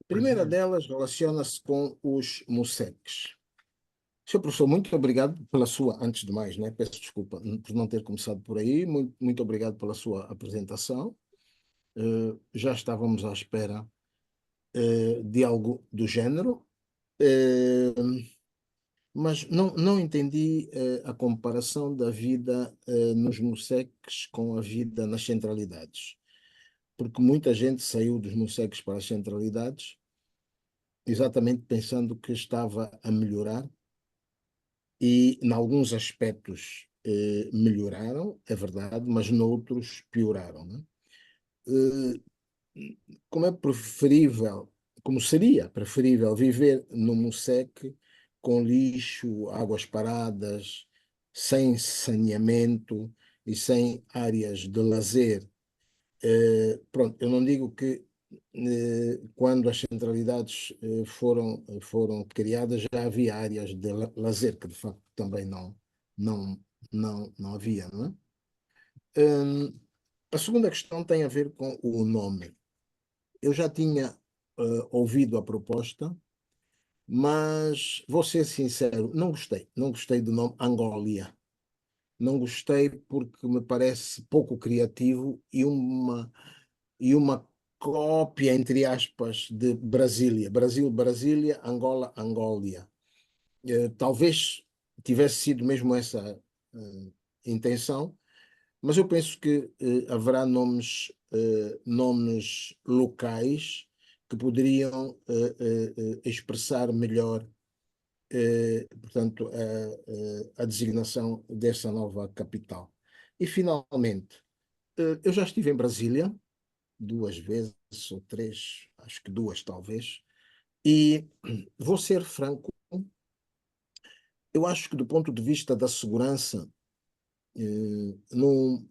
A primeira delas relaciona-se com os MUSECs. Senhor professor, muito obrigado pela sua, antes de mais, né? Peço desculpa por não ter começado por aí, muito obrigado pela sua apresentação. Já estávamos à espera de algo do género, mas não entendi a comparação da vida nos MUSECs com a vida nas centralidades, porque muita gente saiu dos MUSECs para as centralidades exatamente pensando que estava a melhorar e, em alguns aspectos, melhoraram, é verdade, mas noutros pioraram, né? Como é preferível, como seria preferível viver no MUSEC com lixo, águas paradas, sem saneamento e sem áreas de lazer? Pronto, eu não digo que quando as centralidades foram criadas já havia áreas de lazer, que de facto também não, não havia, não é? A segunda questão tem a ver com o nome. Eu já tinha ouvido a proposta, mas vou ser sincero, não gostei do nome Angolia. Não gostei porque me parece pouco criativo e uma cópia, entre aspas, de Brasília. Brasil, Brasília, Angola, Angólia. Talvez tivesse sido mesmo essa intenção, mas eu penso que haverá nomes locais que poderiam expressar melhor, portanto, a designação dessa nova capital. E, finalmente, eu já estive em Brasília 2 vezes ou 3, acho que 2 talvez, e vou ser franco, eu acho que do ponto de vista da segurança,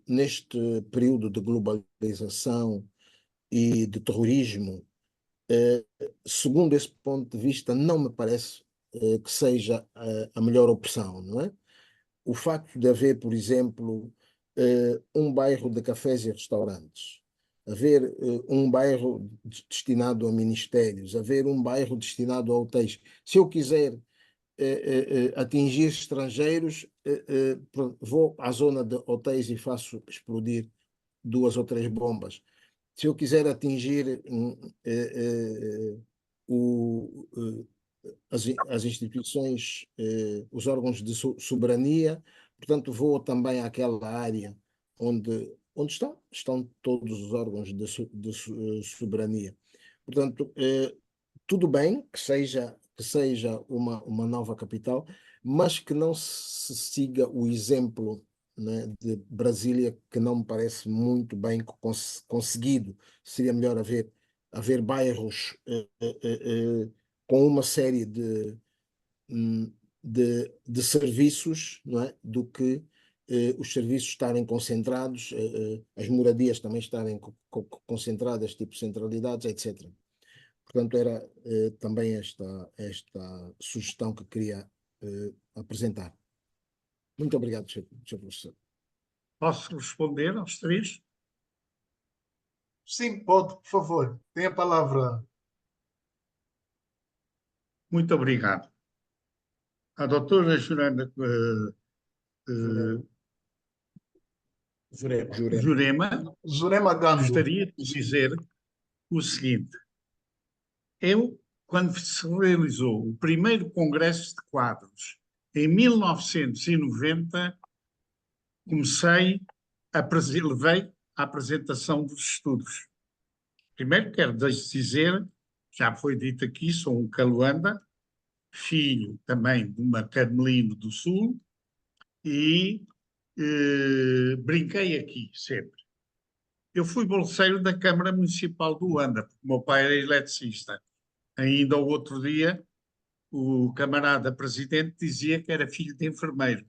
neste período de globalização e de terrorismo, segundo esse ponto de vista, não me parece que seja a melhor opção, não é? O facto de haver, por exemplo, um bairro de cafés e restaurantes, haver um bairro destinado a ministérios, haver um bairro destinado a hotéis. Se eu quiser atingir estrangeiros, vou à zona de hotéis e faço explodir 2 ou 3 bombas. Se eu quiser atingir as instituições, os órgãos de soberania, portanto, vou também àquela área onde estão todos os órgãos de soberania. Portanto, tudo bem que seja uma nova capital, mas que não se siga o exemplo, né, de Brasília, que não me parece muito bem conseguido. Seria melhor haver bairros com uma série de serviços, não é? Do que os serviços estarem concentrados, as moradias também estarem concentradas, tipo centralidades, etc. Portanto, era também esta sugestão que queria apresentar. Muito obrigado, Sr. Professor. Posso responder aos 3? Sim, pode, por favor. Tem a palavra. Muito obrigado. A doutora Jurema Jurema Gando. gostaria de dizer o seguinte. Eu, quando se realizou o primeiro Congresso de Quadros, em 1990, levei a apresentação dos estudos. Primeiro quero dizer, já foi dito aqui, sou um caluanda, filho também de uma Carmelino do Sul, e brinquei aqui sempre. Eu fui bolseiro da Câmara Municipal do Luanda, porque o meu pai era eletricista. Ainda o outro dia, o camarada presidente dizia que era filho de enfermeiro.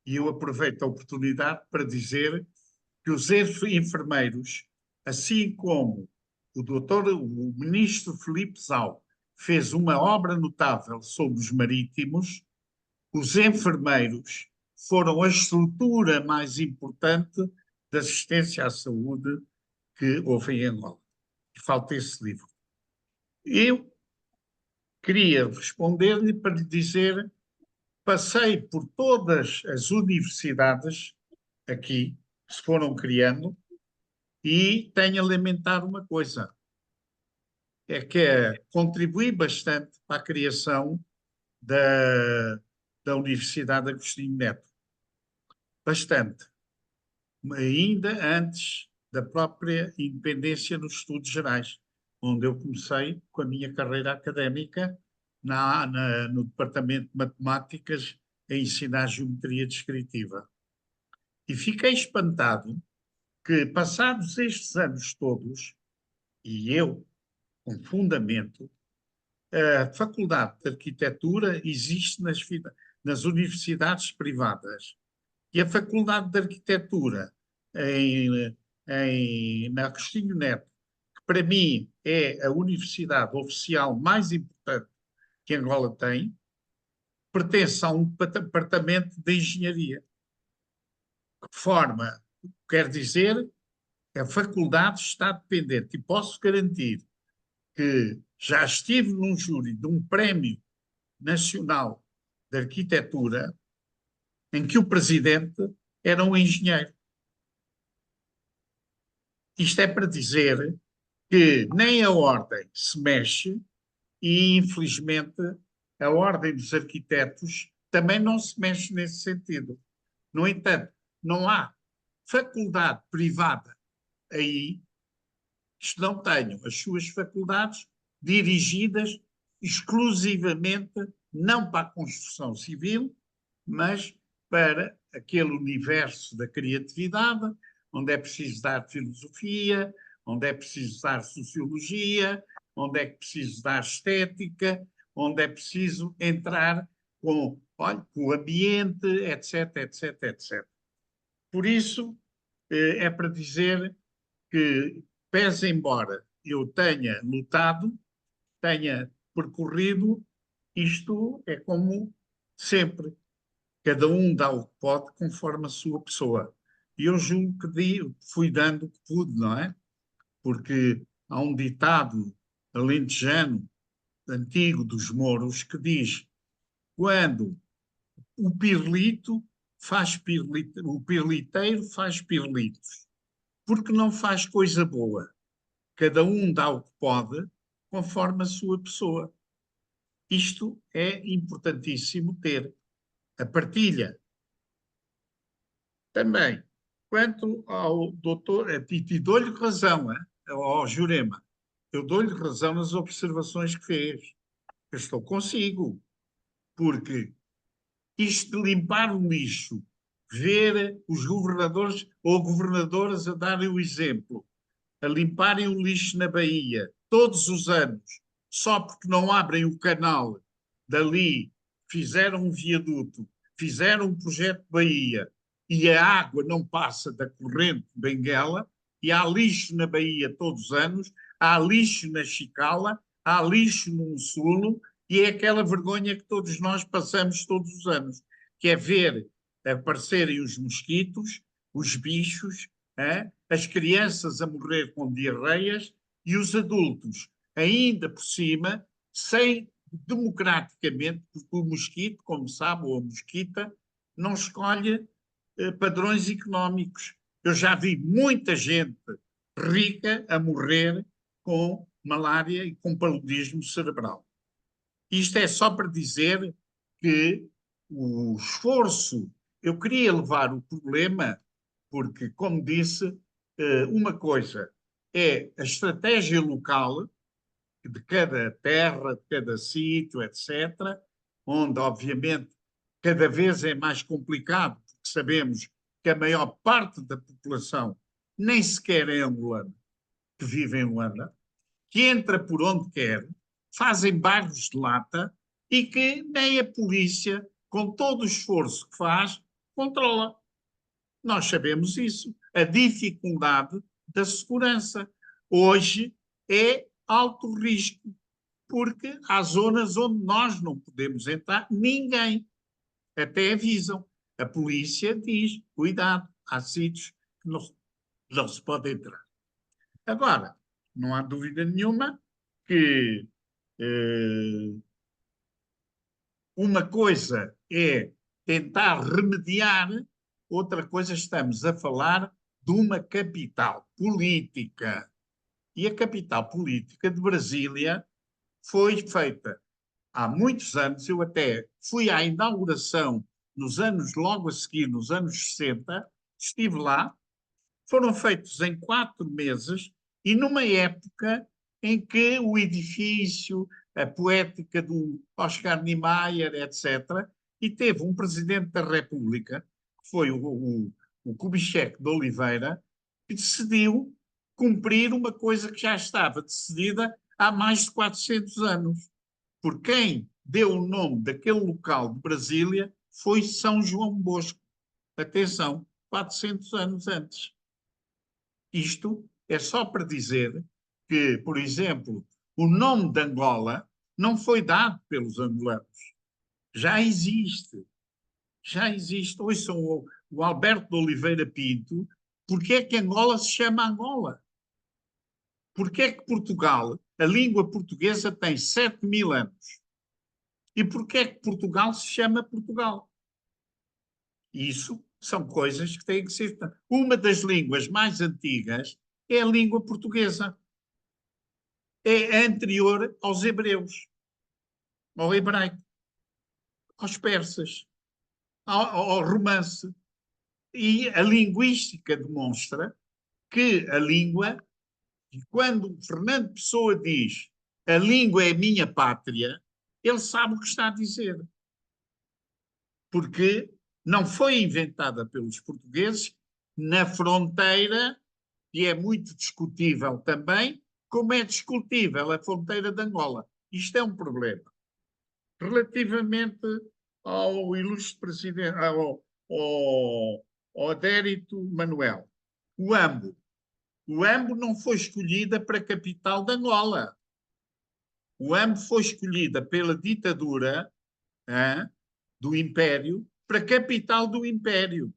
E eu aproveito a oportunidade para dizer que os enfermeiros, assim como o ministro Filipe Zau fez uma obra notável sobre os marítimos, os enfermeiros foram a estrutura mais importante da assistência à saúde que houve em Angola. E falta esse livro. Eu queria responder-lhe para lhe dizer: passei por todas as universidades aqui que se foram criando e tenho a lamentar uma coisa, é que contribuí bastante para a criação da Universidade Agostinho Neto. Bastante. Ainda antes da própria independência nos estudos gerais, onde eu comecei com a minha carreira académica no Departamento de Matemáticas a ensinar geometria descritiva. E fiquei espantado que, passados estes anos todos, e eu com fundamento, a Faculdade de Arquitetura existe nas universidades privadas. E a Faculdade de Arquitetura na Agostinho Neto, que para mim é a universidade oficial mais importante que Angola tem, pertence a um departamento de engenharia. De forma, quer dizer, a faculdade está dependente, e posso garantir que já estive num júri de um prémio nacional de arquitetura em que o presidente era um engenheiro. Isto é para dizer que nem a ordem se mexe e, infelizmente, a ordem dos arquitetos também não se mexe nesse sentido. No entanto, não há faculdade privada aí que não tenham as suas faculdades dirigidas exclusivamente não para a construção civil, mas para aquele universo da criatividade, onde é preciso dar filosofia, onde é preciso dar sociologia, onde é preciso dar estética, onde é preciso entrar com, olha, com o ambiente, etc, etc, etc. Por isso, é para dizer que, pese embora eu tenha lutado, tenha percorrido, isto é como sempre. Cada um dá o que pode conforme a sua pessoa. E eu julgo que fui dando o que pude, não é? Porque há um ditado alentejano antigo dos mouros que diz: quando o pirlito o pirliteiro faz pirlitos, porque não faz coisa boa. Cada um dá o que pode conforme a sua pessoa. Isto é importantíssimo ter. A partilha. Também, quanto ao doutor, e dou-lhe razão, ao Jurema, eu dou-lhe razão nas observações que fez. Eu estou consigo, porque isto de limpar o lixo, ver os governadores ou governadoras a darem o exemplo, a limparem o lixo na Bahia, todos os anos, só porque não abrem o canal dali, fizeram um viaduto, fizeram um projeto de Bahia e a água não passa da corrente de Benguela, e há lixo na Bahia todos os anos, há lixo na Chicala, há lixo no Insulo, e é aquela vergonha que todos nós passamos todos os anos, que é ver aparecerem os mosquitos, os bichos, as crianças a morrer com diarreias e os adultos, ainda por cima, sem democraticamente, porque o mosquito, como sabe, ou a mosquita, não escolhe padrões económicos. Eu já vi muita gente rica a morrer com malária e com paludismo cerebral. Isto é só para dizer que o esforço, eu queria levar o problema, porque, como disse, uma coisa é a estratégia local de cada terra, de cada sítio, etc., onde, obviamente, cada vez é mais complicado, porque sabemos que a maior parte da população nem sequer é angolana, que vive em Luanda, que entra por onde quer, fazem bairros de lata e que nem a polícia, com todo o esforço que faz, controla. Nós sabemos isso. A dificuldade da segurança. Hoje é alto risco, porque há zonas onde nós não podemos entrar, ninguém. Até avisam. A polícia diz, cuidado, há sítios que não se pode entrar. Agora, não há dúvida nenhuma que uma coisa é tentar remediar, outra coisa estamos a falar de uma capital política. E a capital política de Brasília foi feita há muitos anos. Eu até fui à inauguração nos anos logo a seguir, nos anos 60, estive lá. Foram feitos em 4 meses e numa época em que o edifício, a poética do Oscar Niemeyer, etc., e teve um presidente da República, que foi o Kubitschek de Oliveira, que decidiu cumprir uma coisa que já estava decidida há mais de 400 anos. Por quem deu o nome daquele local de Brasília foi São João Bosco. Atenção, 400 anos antes. Isto é só para dizer que, por exemplo, o nome de Angola não foi dado pelos angolanos. Já existe. Já existe. Ouçam o Alberto de Oliveira Pinto. Porquê é que Angola se chama Angola? Porquê é que Portugal, a língua portuguesa, tem 7.000 anos? E porquê é que Portugal se chama Portugal? Isso são coisas que têm que ser... Uma das línguas mais antigas é a língua portuguesa. É anterior aos hebreus, ao hebraico, aos persas, ao romance. E a linguística demonstra que a língua, e quando Fernando Pessoa diz a língua é minha pátria, ele sabe o que está a dizer. Porque não foi inventada pelos portugueses na fronteira, e é muito discutível também, como é discutível a fronteira de Angola. Isto é um problema. Relativamente ao ilustre presidente, ao Adérito Manuel, o Ambo. O Ambo não foi escolhida para a capital de Angola. O Ambo foi escolhida pela ditadura do Império para a capital do Império,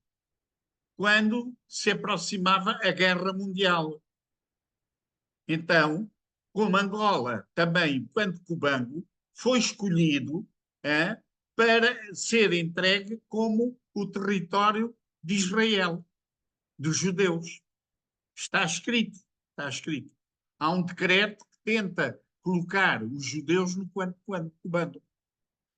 quando se aproximava a Guerra Mundial. Então, como Angola também, enquanto Cubango, foi escolhido para ser entregue como o território de Israel, dos judeus. Está escrito, está escrito. Há um decreto que tenta colocar os judeus no Cubango.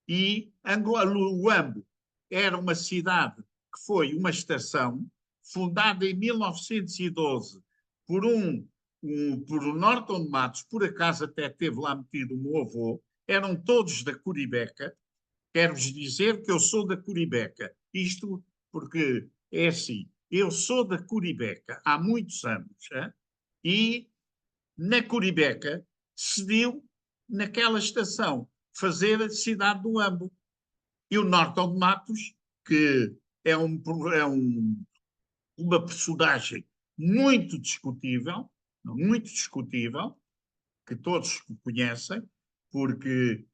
E Luambo era uma cidade que foi uma estação fundada em 1912 por o Norton de Matos, por acaso até teve lá metido o meu avô, eram todos da Curibeca. Quero-vos dizer que eu sou da Curibeca. Isto porque é assim, eu sou da Curibeca há muitos anos, e na Curibeca decidiu, naquela estação, fazer a cidade do Ambo. E o Norton de Matos, que é uma personagem muito discutível, que todos conhecem, porque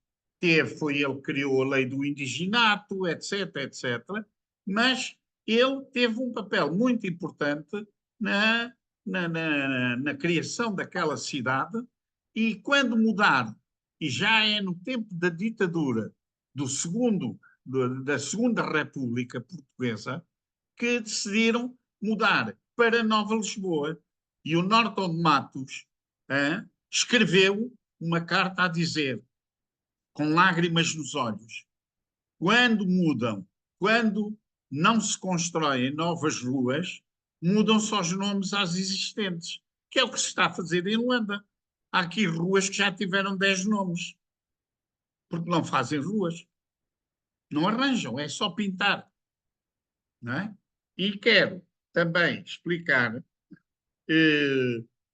foi ele que criou a lei do indiginato, etc., etc., mas ele teve um papel muito importante na criação daquela cidade, e quando mudaram, e já é no tempo da ditadura da Segunda República Portuguesa, que decidiram mudar para Nova Lisboa. E o Norton de Matos escreveu uma carta a dizer, com lágrimas nos olhos, quando mudam, quando não se constroem novas ruas, mudam-se os nomes às existentes, que é o que se está a fazer em Luanda. Há aqui ruas que já tiveram 10 nomes, porque não fazem ruas. Não arranjam, é só pintar. Não é? E quero também explicar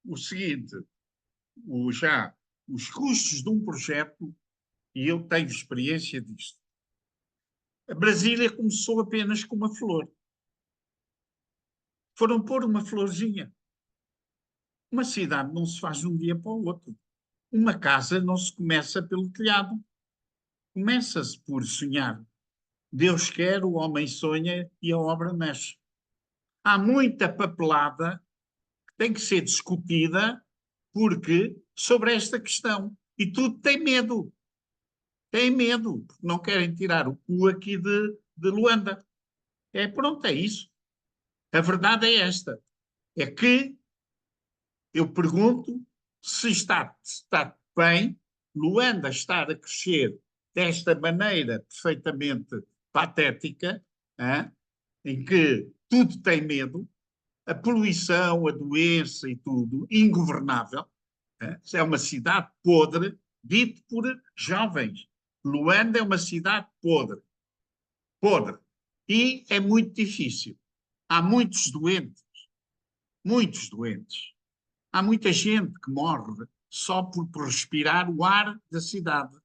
o seguinte, os custos de um projeto, e eu tenho experiência disto. A Brasília começou apenas com uma flor. Foram pôr uma florzinha. Uma cidade não se faz de um dia para o outro. Uma casa não se começa pelo telhado. Começa-se por sonhar. Deus quer, o homem sonha e a obra mexe. Há muita papelada que tem que ser discutida sobre esta questão. E tudo tem medo. Tem medo, porque não querem tirar o cu aqui de Luanda. Pronto, é isso. A verdade é esta. É que eu pergunto se está bem Luanda estar a crescer desta maneira perfeitamente patética, em que tudo tem medo, a poluição, a doença e tudo, ingovernável. É uma cidade podre, dito por jovens. Luanda é uma cidade podre. Podre. E é muito difícil. Há muitos doentes. Muitos doentes. Há muita gente que morre só por respirar o ar da cidade.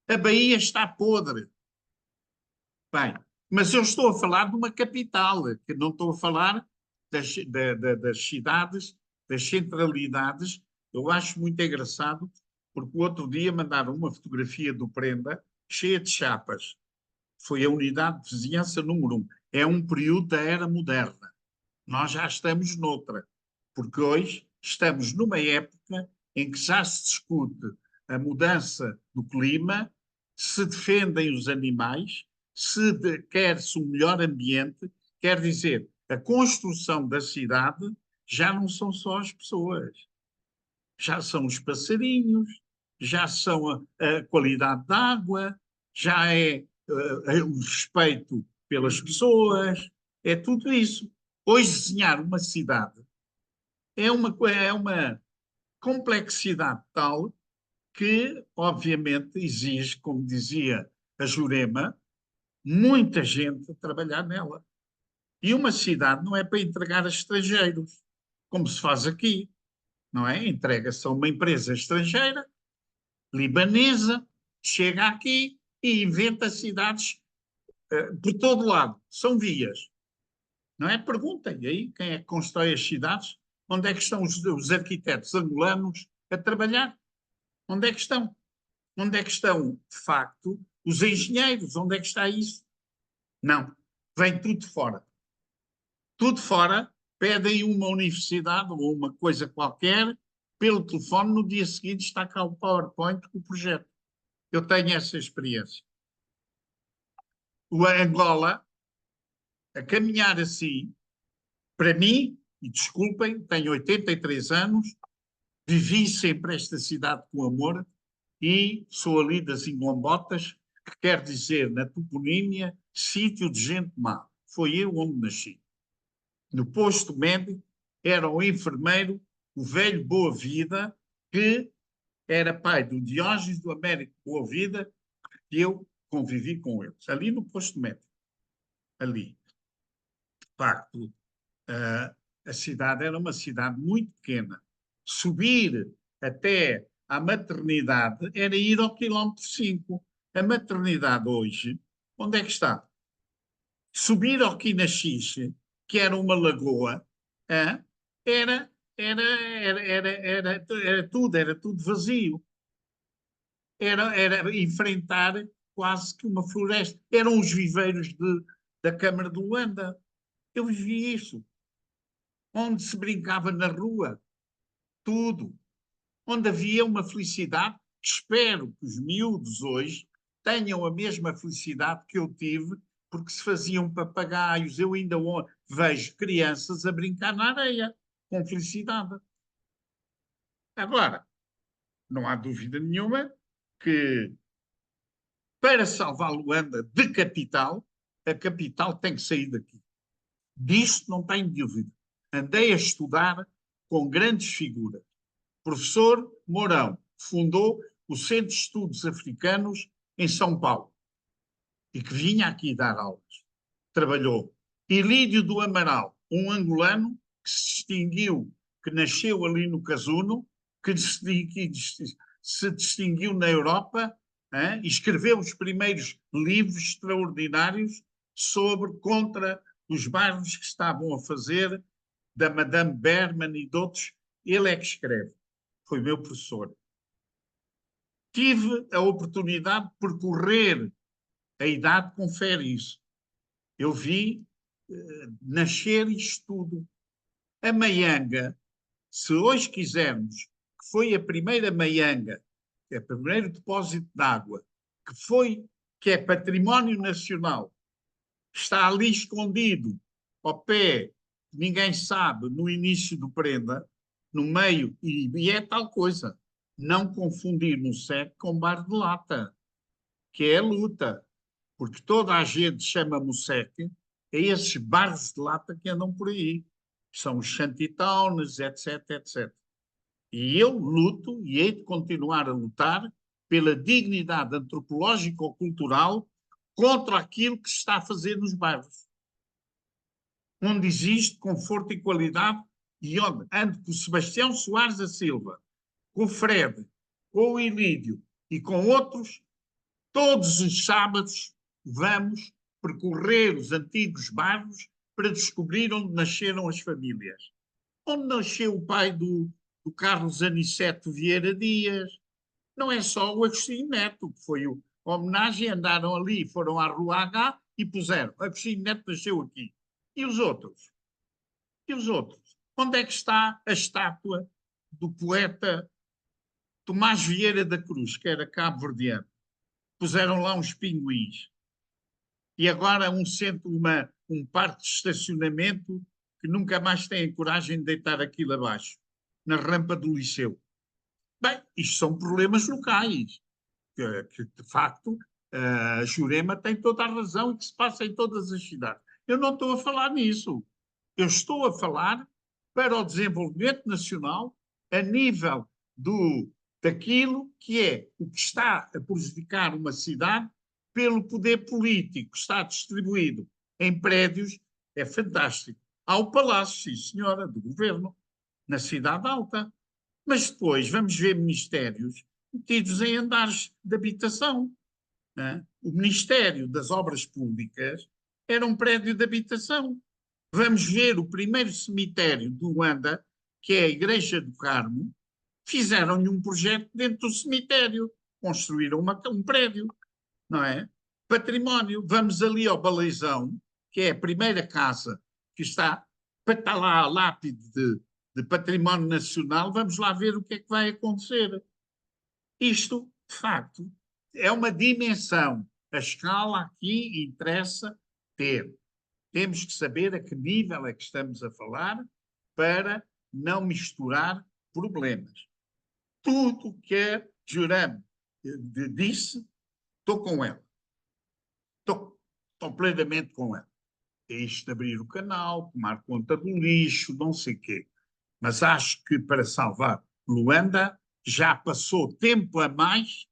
A Bahia está podre. Bem, mas eu estou a falar de uma capital, que não estou a falar das cidades, das centralidades. Eu acho muito engraçado, porque o outro dia mandaram uma fotografia do Prenda cheia de chapas. Foi a unidade de vizinhança número 1. É um período da era moderna. Nós já estamos noutra, porque hoje estamos numa época em que já se discute a mudança do clima, se defendem os animais, quer-se um melhor ambiente, quer dizer, a construção da cidade já não são só as pessoas, já são os passarinhos, já são a qualidade da água, já é o respeito pelas pessoas, É tudo isso. Hoje, desenhar uma cidade é uma complexidade tal que, obviamente, exige, como dizia a Jurema, muita gente a trabalhar nela. E uma cidade não é para entregar a estrangeiros, como se faz aqui, não é? Entrega-se a uma empresa estrangeira, libanesa, chega aqui e inventa cidades por todo lado. São vias. Não é? Perguntem aí quem é que constrói as cidades, onde é que estão os arquitetos angolanos a trabalhar? Onde é que estão? Onde é que estão, de facto, os engenheiros? Onde é que está isso? Não. Vem tudo de fora. Tudo fora, pedem uma universidade ou uma coisa qualquer, pelo telefone, no dia seguinte está cá o PowerPoint com o projeto. Eu tenho essa experiência. O Angola, a caminhar assim, para mim, e desculpem, tenho 83 anos, vivi sempre esta cidade com amor e sou ali das Ingombotas, que quer dizer, na toponímia, sítio de gente má. Foi eu onde nasci. No posto médico era o enfermeiro, o velho Boa Vida, que era pai do Diógenes do Américo Boa Vida, que eu convivi com eles, ali no posto médico. Ali. De facto, a cidade era uma cidade muito pequena. Subir até à maternidade era ir ao quilómetro 5. A maternidade hoje, onde é que está? Subir ao Quinaxixe, que era uma lagoa, era tudo vazio. Era enfrentar quase que uma floresta. Eram os viveiros da Câmara de Luanda. Eu vivi isso. Onde se brincava na rua, tudo. Onde havia uma felicidade, que espero que os miúdos hoje tenham a mesma felicidade que eu tive, porque se faziam papagaios. Eu ainda vejo crianças a brincar na areia, com felicidade. Agora, não há dúvida nenhuma que, para salvar Luanda de capital, a capital tem que sair daqui. Disto não tenho dúvida. Andei a estudar com grandes figuras. O professor Mourão fundou o Centro de Estudos Africanos em São Paulo e que vinha aqui dar aulas. Trabalhou. Ilídio do Amaral, um angolano que se distinguiu, que nasceu ali no Casuno, que se distinguiu na Europa, e escreveu os primeiros livros extraordinários contra os bairros que estavam a fazer, da Madame Berman e de outros. Ele é que escreve. Foi meu professor. Tive a oportunidade de percorrer, a idade confere isso. Eu vi nascer isto tudo. A Maianga, se hoje quisermos, que foi a primeira Maianga, que é o primeiro depósito de água, que é património nacional, está ali escondido, ao pé, ninguém sabe, no início do Prenda, no meio, e é tal coisa. Não confundir Mussec com bar de lata, que é a luta, porque toda a gente chama Mussec a esses bares de lata que andam por aí. São os shantytowns, etc, etc. E eu luto, e hei de continuar a lutar, pela dignidade antropológica ou cultural contra aquilo que se está a fazer nos bairros. Onde existe conforto e qualidade, e onde ando com o Sebastião Soares da Silva, com o Fred, com o Ilídio e com outros, todos os sábados vamos percorrer os antigos bairros para descobrir onde nasceram as famílias. Onde nasceu o pai do Carlos Aniceto Vieira Dias. Não é só o Agostinho Neto, que foi a homenagem, andaram ali, foram à Rua H e puseram. Agostinho Neto nasceu aqui. E os outros? E os outros? Onde é que está a estátua do poeta Tomás Vieira da Cruz, que era cabo-verdiano? Puseram lá uns pinguins. E agora um parque de estacionamento que nunca mais têm coragem de deitar aquilo abaixo, na rampa do Liceu. Bem, isto são problemas locais, que de facto a Jurema tem toda a razão e que se passa em todas as cidades. Eu não estou a falar nisso. Eu estou a falar para o desenvolvimento nacional a nível daquilo que é o que está a prejudicar uma cidade pelo poder político que está distribuído em prédios. É fantástico. Há o Palácio, sim senhora, do governo, na Cidade Alta. Mas depois vamos ver ministérios metidos em andares de habitação. Né? O Ministério das Obras Públicas era um prédio de habitação. Vamos ver o primeiro cemitério de Luanda, que é a Igreja do Carmo, fizeram-lhe um projeto dentro do cemitério, construíram um prédio, não é? Património. Vamos ali ao Baleizão, que é a primeira casa que está lá a lápide de património nacional, vamos lá ver o que é que vai acontecer. Isto, de facto, é uma dimensão. A escala aqui interessa ter. Temos que saber a que nível é que estamos a falar para não misturar problemas. Tudo o que a Jurame disse, estou com ela. Estou plenamente com ela. É isto de abrir o canal, tomar conta do lixo, não sei o quê. Mas acho que para salvar Luanda já passou tempo a mais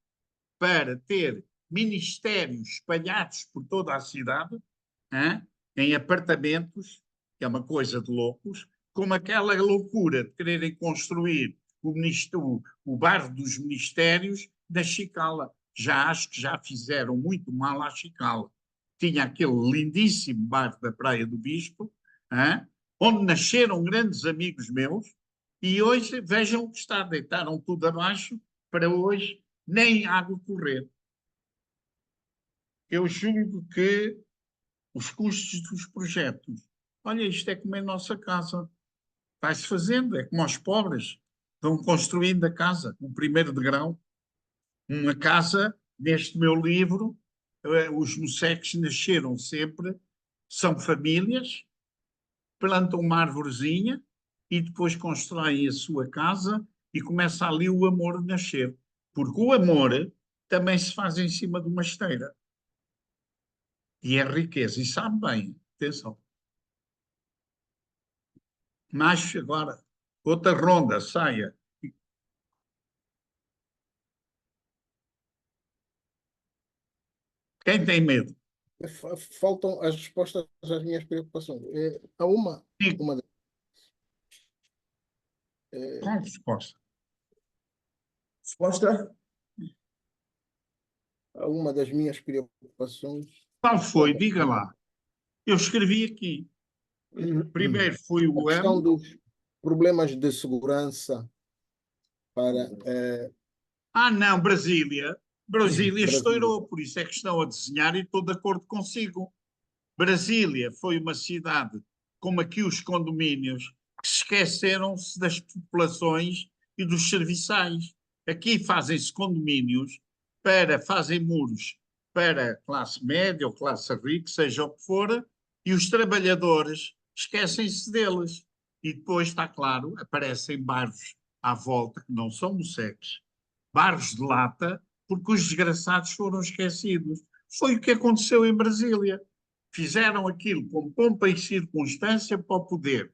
para ter ministérios espalhados por toda a cidade, em apartamentos, que é uma coisa de loucos, como aquela loucura de quererem construir o bairro dos ministérios da Chicala. Já acho que já fizeram muito mal à Chicala. Tinha aquele lindíssimo bairro da Praia do Bispo, onde nasceram grandes amigos meus, e hoje vejam o que está, deitaram tudo abaixo para hoje nem água correr. Eu julgo que os custos dos projetos, olha, isto é como a nossa casa, vai-se fazendo, é como aos pobres, vão construindo a casa, o primeiro degrau. Uma casa, neste meu livro, os moceques nasceram sempre, são famílias, plantam uma árvorezinha e depois constroem a sua casa e começa ali o amor a nascer. Porque o amor também se faz em cima de uma esteira. E é riqueza. E sabe bem, atenção. Mas agora, outra ronda, saia. Quem tem medo? Faltam as respostas às minhas preocupações. Há uma Qual resposta? Resposta? há uma das minhas preocupações. Qual foi? Diga lá. Eu escrevi aqui. Primeiro foi A o questão ano. dos problemas de segurança para Não, Brasília. Brasília Brasília. estourou, por isso é que estão a desenhar e estou de acordo consigo. Brasília foi uma cidade, como aqui os condomínios, que esqueceram-se das populações e dos serviçais. Aqui fazem-se condomínios fazem muros para a classe média ou classe rica, seja o que for, e os trabalhadores esquecem-se deles. E depois, está claro, aparecem bairros à volta que não são moceques, bairros de lata, porque os desgraçados foram esquecidos. Foi o que aconteceu em Brasília. Fizeram aquilo com pompa e circunstância para o poder.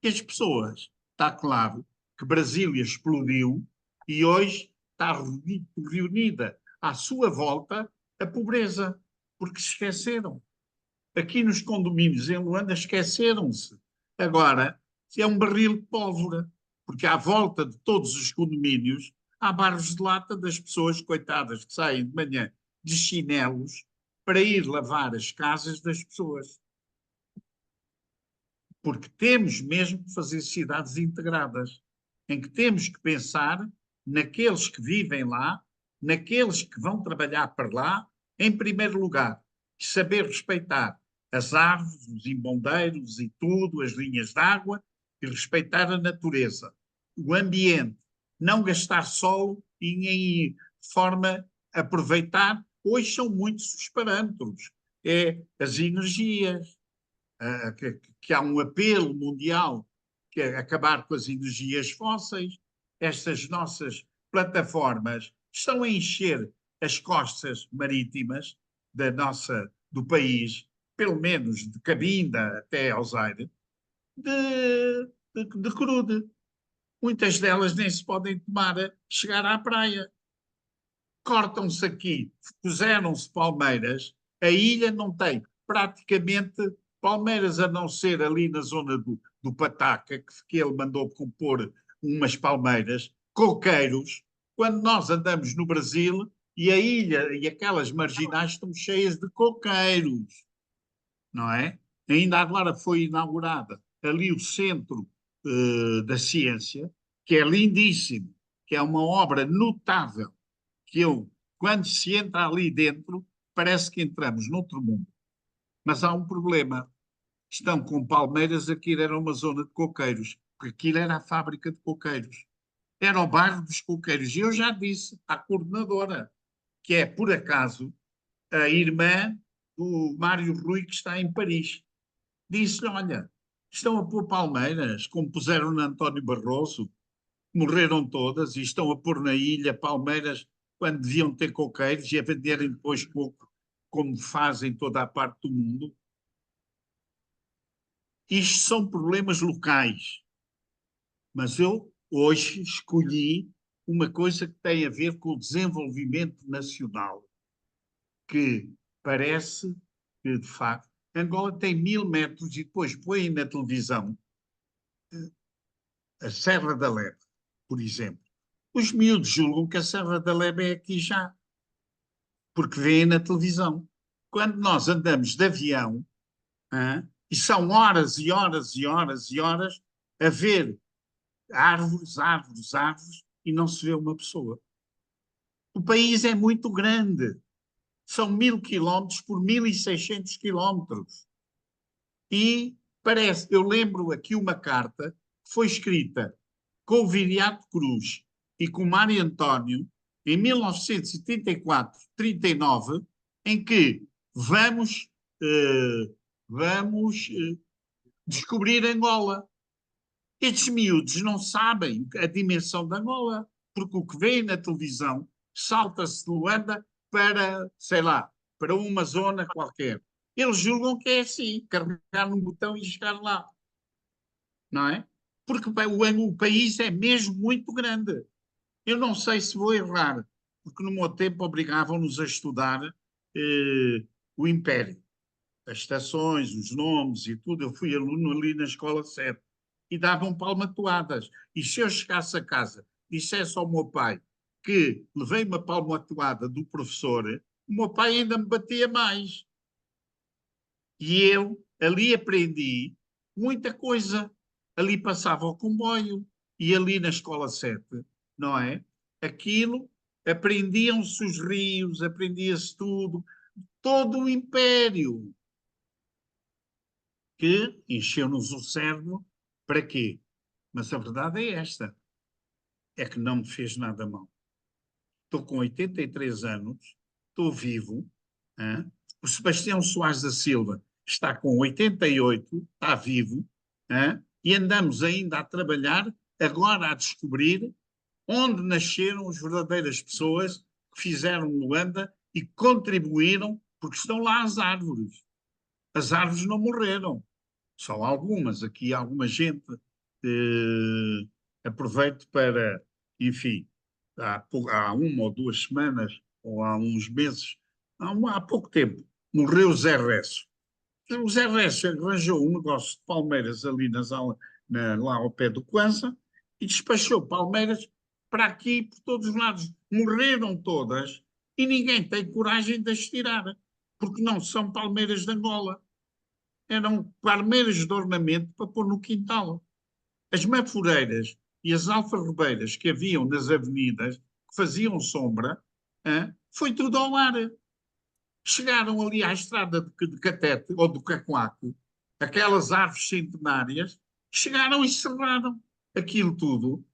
E as pessoas, está claro que Brasília explodiu e hoje está reunida à sua volta a pobreza, porque se esqueceram. Aqui nos condomínios em Luanda esqueceram-se. Agora, é um barril de pólvora, porque à volta de todos os condomínios há bairros de lata das pessoas coitadas que saem de manhã de chinelos para ir lavar as casas das pessoas. Porque temos mesmo que fazer cidades integradas, em que temos que pensar naqueles que vivem lá, naqueles que vão trabalhar para lá, em primeiro lugar, e saber respeitar as árvores, os embondeiros e tudo, as linhas de água, e respeitar a natureza, o ambiente, não gastar solo e em forma aproveitar. Hoje são muitos os parâmetros, as energias, que há um apelo mundial que é acabar com as energias fósseis. Estas nossas plataformas estão a encher as costas marítimas do país pelo menos de Cabinda até ao Zaire, de crude. Muitas delas nem se podem tomar, chegar à praia. Cortam-se aqui, puseram-se palmeiras, a ilha não tem praticamente palmeiras, a não ser ali na zona do Pataca, que ele mandou compor umas palmeiras, coqueiros, quando nós andamos no Brasil e a ilha e aquelas marginais estão cheias de coqueiros, não é? Ainda agora foi inaugurada ali o Centro da Ciência, que é lindíssimo, que é uma obra notável, que quando se entra ali dentro, parece que entramos noutro mundo. Mas há um problema. Estão com palmeiras, aquilo era uma zona de coqueiros, porque aquilo era a fábrica de coqueiros. Era o bairro dos coqueiros. E eu já disse à coordenadora, que é, por acaso, a irmã do Mário Rui, que está em Paris. Disse-lhe, olha, estão a pôr palmeiras, como puseram no António Barroso, morreram todas e estão a pôr na ilha palmeiras quando deviam ter coqueiros e a venderem depois pouco, como fazem toda a parte do mundo. Isto são problemas locais. Mas eu hoje escolhi uma coisa que tem a ver com o desenvolvimento nacional, que parece que, de facto, Angola tem 1000 metros e depois põe na televisão a Serra da Lebe, por exemplo. Os miúdos julgam que a Serra da Lebe é aqui já, porque vêem na televisão. Quando nós andamos de avião, e são horas e horas e horas e horas a ver árvores, árvores, árvores, e não se vê uma pessoa. O país é muito grande. São 1000 quilómetros por 1600 quilómetros. E parece, eu lembro aqui uma carta que foi escrita com o Viriato Cruz e com o Mário António em 1934-39, em que vamos descobrir Angola. Estes miúdos não sabem a dimensão de Angola, porque o que vem na televisão salta-se de Luanda para, sei lá, para uma zona qualquer. Eles julgam que é assim, carregar num botão e chegar lá. Não é? Porque o país é mesmo muito grande. Eu não sei se vou errar, porque no meu tempo obrigavam-nos a estudar o Império, as estações, os nomes e tudo. Eu fui aluno ali na Escola 7 e davam palmatoadas. E se eu chegasse a casa e dissesse ao meu pai que levei uma palmatoada do professor, o meu pai ainda me batia mais. E eu ali aprendi muita coisa. Ali passava o comboio e ali na Escola 7, não é? Aquilo, aprendiam-se os rios, aprendia-se tudo, todo o império, que encheu-nos o cérebro para quê? Mas a verdade é esta, é que não me fez nada mal. Estou com 83 anos, estou vivo, hein? O Sebastião Soares da Silva está com 88, está vivo, hein? E andamos ainda a trabalhar, agora a descobrir onde nasceram as verdadeiras pessoas que fizeram Luanda e contribuíram, porque estão lá as árvores. As árvores não morreram, só algumas. Aqui alguma gente aproveito para, enfim, há uma ou 2 semanas, ou há uns meses, há pouco tempo, morreu o Zé Resso. O Zé Resso arranjou um negócio de palmeiras ali lá ao pé do Kwanza e despachou palmeiras para aqui por todos os lados. Morreram todas e ninguém tem coragem de as tirar, porque não são palmeiras de Angola. Eram palmeiras de ornamento para pôr no quintal. As mafureiras e as alfarrobeiras que haviam nas avenidas, que faziam sombra, foi tudo ao ar. Chegaram ali à estrada de Catete, ou do Cacoaco, aquelas árvores centenárias, chegaram e cerraram aquilo tudo.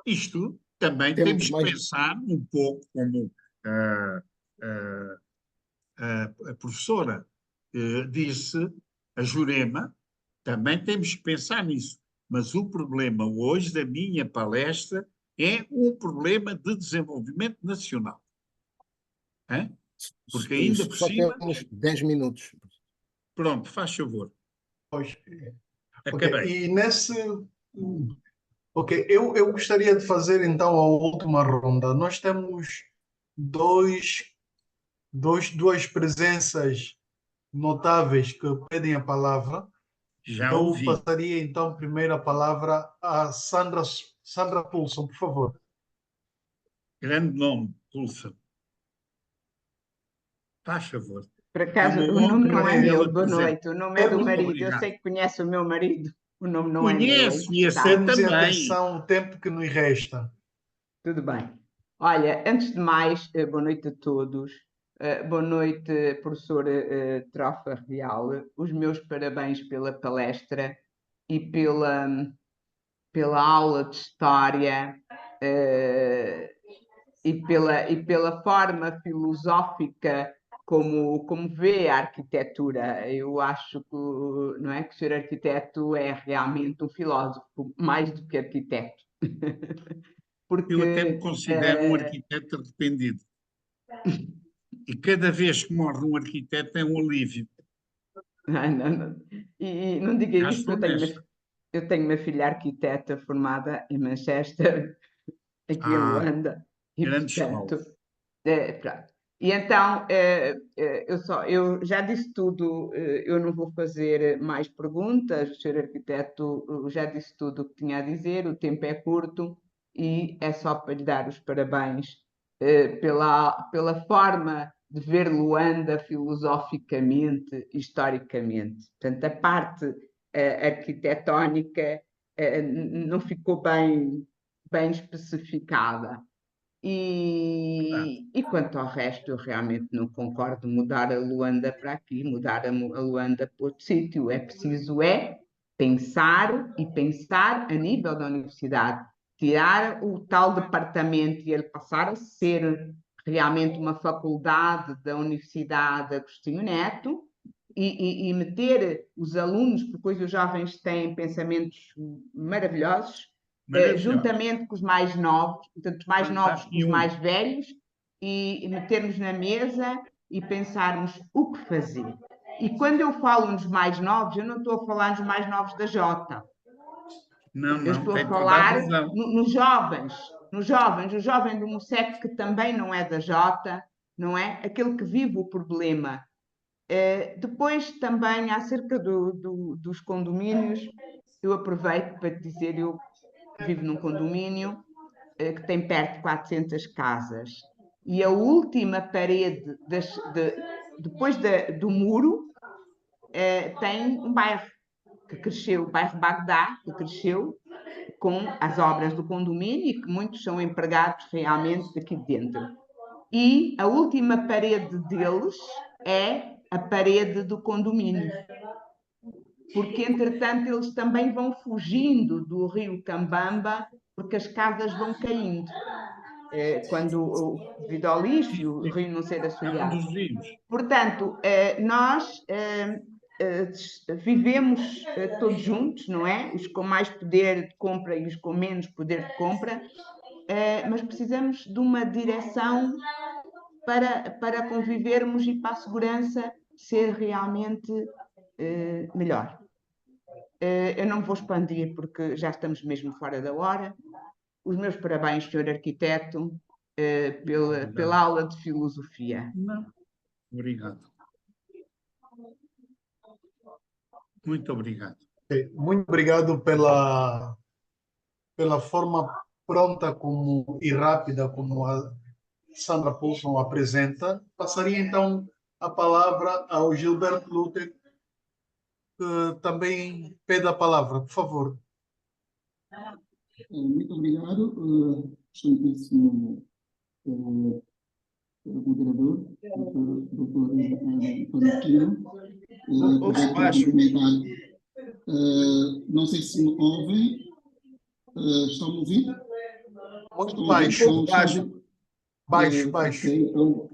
Isto também temos que pensar um pouco, como a professora disse, a Jurema, também temos que pensar nisso. Mas o problema hoje da minha palestra é um problema de desenvolvimento nacional. Porque ainda por Só cima, temos 10 minutos. pronto, faz favor. Pois. Acabei. E nesse. Ok, eu gostaria de fazer então a última ronda. Nós temos duas presenças notáveis que pedem a palavra. Já Eu ouvi. passaria então primeiro a palavra a Sandra Pulson, por favor. Grande nome, Pulsa. Faz favor. Por É acaso, uma o nome honra não é meu, tê-la boa presente. noite. O nome é do Muito marido. Eu obrigado. sei que conhece o meu marido. O nome não é meu, é Conheço e emprestado. aceito Temos em também. atenção o tempo que nos resta. Tudo bem. Olha, antes de mais, boa noite a todos. Boa noite, professor Trofa Real. Os meus parabéns pela palestra e pela aula de história e pela forma filosófica como vê a arquitetura. Eu acho que, não é, que ser arquiteto é realmente um filósofo, mais do que arquiteto. Porque, Eu até me considero um arquiteto arrependido. E cada vez que morre um arquiteto é um alívio. não. E não diga Já isso, estou porque honesto. eu tenho uma filha arquiteta formada em Manchester, aqui em Luanda, e grande escola. portanto, pronto. E então, eu já disse tudo, eu não vou fazer mais perguntas, o senhor arquiteto já disse tudo o que tinha a dizer, o tempo é curto e é só para lhe dar os parabéns pela forma de ver Luanda filosoficamente, historicamente. Portanto, a parte arquitetónica não ficou bem especificada. E quanto ao resto, eu realmente não concordo mudar a Luanda para aqui, mudar a Luanda para outro sítio. É preciso pensar e pensar a nível da universidade, tirar o tal departamento e ele passar a ser realmente uma faculdade da Universidade Agostinho Neto e meter os alunos, porque hoje os jovens têm pensamentos maravilhosos, juntamente com os mais novos, portanto, os mais novos com os mais velhos, e metermos na mesa e pensarmos o que fazer. E quando eu falo nos mais novos, eu não estou a falar nos mais novos da Jota. Não, Eu estou a tem toda a falar razão. nos jovens, o jovem do MUSEC que também não é da Jota, não é? Aquele que vive o problema. Depois também acerca dos condomínios, eu aproveito para te dizer, eu vivo num condomínio que tem perto de 400 casas e a última parede depois do muro tem um bairro que cresceu, o bairro Bagdá, que cresceu com as obras do condomínio e que muitos são empregados realmente aqui dentro. E a última parede deles é a parede do condomínio. Porque, entretanto, eles também vão fugindo do rio Cambamba, porque as casas vão caindo. Quando, devido ao lixo e o rio não ser assoreado. Portanto, nós vivemos todos juntos, não é? Os com mais poder de compra e os com menos poder de compra, mas precisamos de uma direção para convivermos e para a segurança ser realmente melhor. Eu não vou expandir porque já estamos mesmo fora da hora. Os meus parabéns, senhor arquiteto, pela aula de filosofia. Não. Obrigado. Muito obrigado. Muito obrigado pela forma pronta e rápida como a Sandra Pulson apresenta. Passaria então a palavra ao Gilberto Luther, que também pede a palavra, por favor. Muito obrigado, excelentíssimo moderador, doutor Antônio Aquino. Não sei se me ouvem. Estão a ouvir? Muito baixo. Baixo. Okay, então,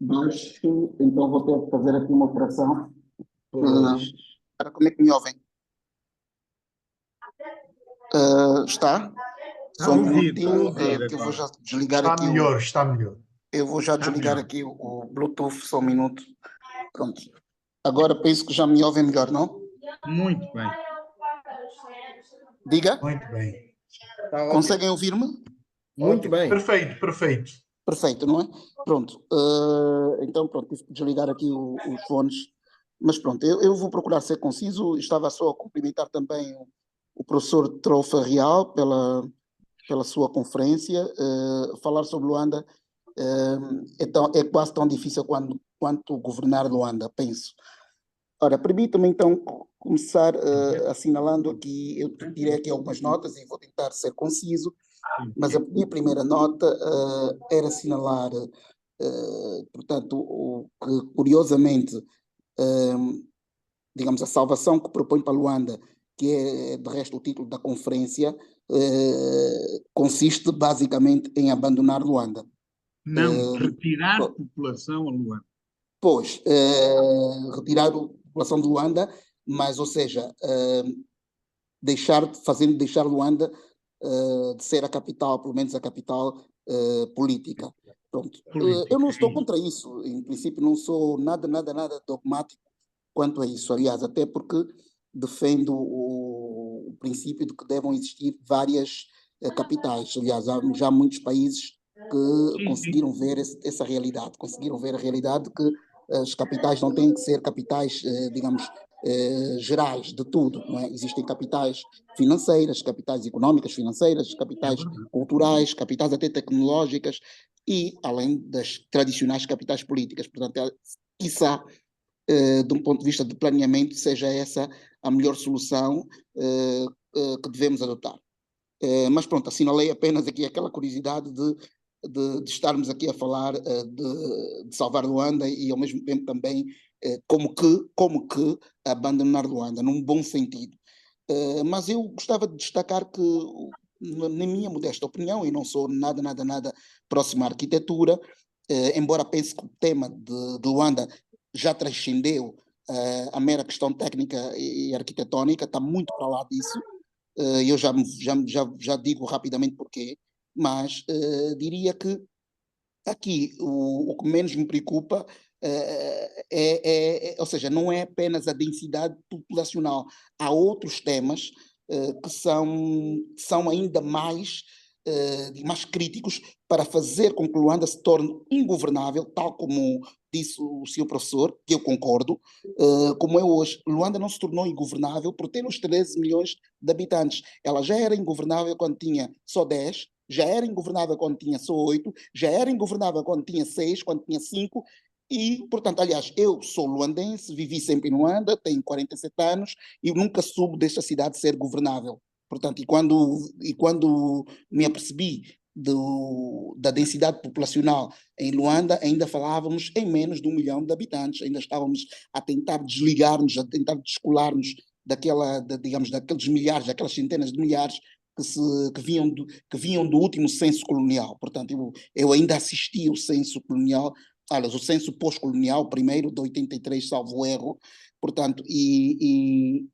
baixo. Então vou ter que fazer aqui uma operação. Para como é que me ouvem? Está? Só um minutinho, que eu vou já desligar está aqui. Está melhor. Eu vou já Está desligar melhor. aqui o Bluetooth, só um minuto. Pronto. Agora penso que já me ouvem melhor, não? Muito bem, Diga, muito bem. Está ótimo. conseguem ouvir-me? Muito Ótimo. bem. Perfeito, perfeito. Perfeito, não é? Pronto. Então, pronto, tive que desligar aqui os fones. Mas pronto, eu vou procurar ser conciso. Estava só a cumprimentar também o professor Trofa Real pela sua conferência. Falar sobre Luanda é quase tão difícil quanto governar Luanda, penso. Ora, permita-me então começar assinalando aqui, eu tirei aqui algumas notas e vou tentar ser conciso, mas a minha primeira nota era assinalar, portanto, que curiosamente, digamos, a salvação que propõe para Luanda, que é de resto o título da conferência, consiste basicamente em abandonar Luanda. Não, retirar a população a Luanda. Pois, retirar a população de Luanda, mas, ou seja, deixar Luanda de ser a capital, pelo menos a capital política. Pronto. Eu não estou contra isso, em princípio não sou nada dogmático quanto a isso, aliás, até porque defendo o princípio de que devem existir várias capitais. Aliás, há já muitos países que conseguiram ver essa realidade, conseguiram ver a realidade que as capitais não têm que ser capitais, digamos, gerais de tudo, não é? Existem capitais financeiras, capitais económicas financeiras, capitais culturais, capitais até tecnológicas e além das tradicionais capitais políticas. Portanto, quiçá, de um ponto de vista de planeamento, seja essa a melhor solução que devemos adotar. Mas pronto, assinalei apenas aqui aquela curiosidade de estarmos aqui a falar de salvar Luanda e ao mesmo tempo também como que abandonar Luanda, num bom sentido. Mas eu gostava de destacar que, na minha modesta opinião, e não sou nada próximo à arquitetura, embora pense que o tema de Luanda já transcendeu a mera questão técnica e arquitetónica, está muito para lá disso. Eu já digo rapidamente porquê, mas diria que aqui o que menos me preocupa ou seja, não é apenas a densidade populacional, há outros temas que são ainda mais críticos para fazer com que Luanda se torne ingovernável, tal como disse o senhor professor, que eu concordo, como é hoje. Luanda não se tornou ingovernável por ter os 13 milhões de habitantes. Ela já era ingovernável quando tinha só 10, já era ingovernável quando tinha só 8, já era ingovernável quando tinha 6, quando tinha 5, e, portanto, aliás, eu sou luandense, vivi sempre em Luanda, tenho 47 anos e nunca soube desta cidade ser governável. Portanto, e quando me apercebi da densidade populacional em Luanda, ainda falávamos em menos de 1 milhão de habitantes, ainda estávamos a tentar desligar-nos, a tentar descolar-nos digamos, daqueles milhares, daquelas centenas de milhares que vinham do último censo colonial. Portanto, eu ainda assisti ao censo colonial, aliás, o censo pós-colonial, primeiro, de 83, salvo erro, portanto, e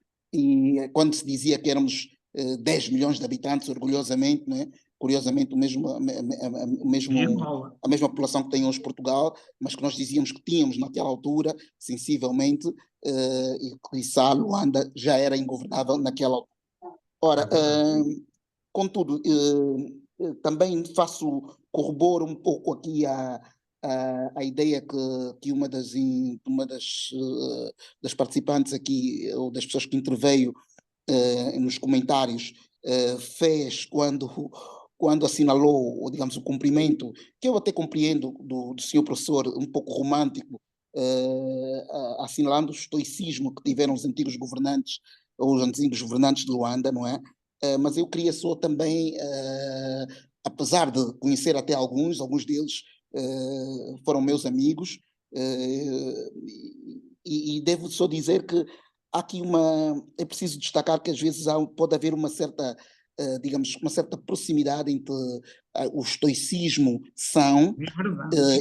quando se dizia que éramos 10 milhões de habitantes, orgulhosamente, não é? Curiosamente, a mesma população que tem hoje Portugal, mas que nós dizíamos que tínhamos naquela altura, sensivelmente, e que Luanda já era ingovernável naquela altura. Ora, contudo, também corroboro um pouco aqui a ideia que uma das participantes aqui, ou das pessoas que interveio nos comentários, fez quando assinalou, digamos, o cumprimento, que eu até compreendo do senhor professor, um pouco romântico, assinalando o estoicismo que tiveram os antigos governantes de Luanda, não é? Mas eu queria só também, apesar de conhecer até alguns deles foram meus amigos, e devo só dizer que há aqui é preciso destacar que às vezes pode haver uma certa, digamos, uma certa proximidade entre o estoicismo são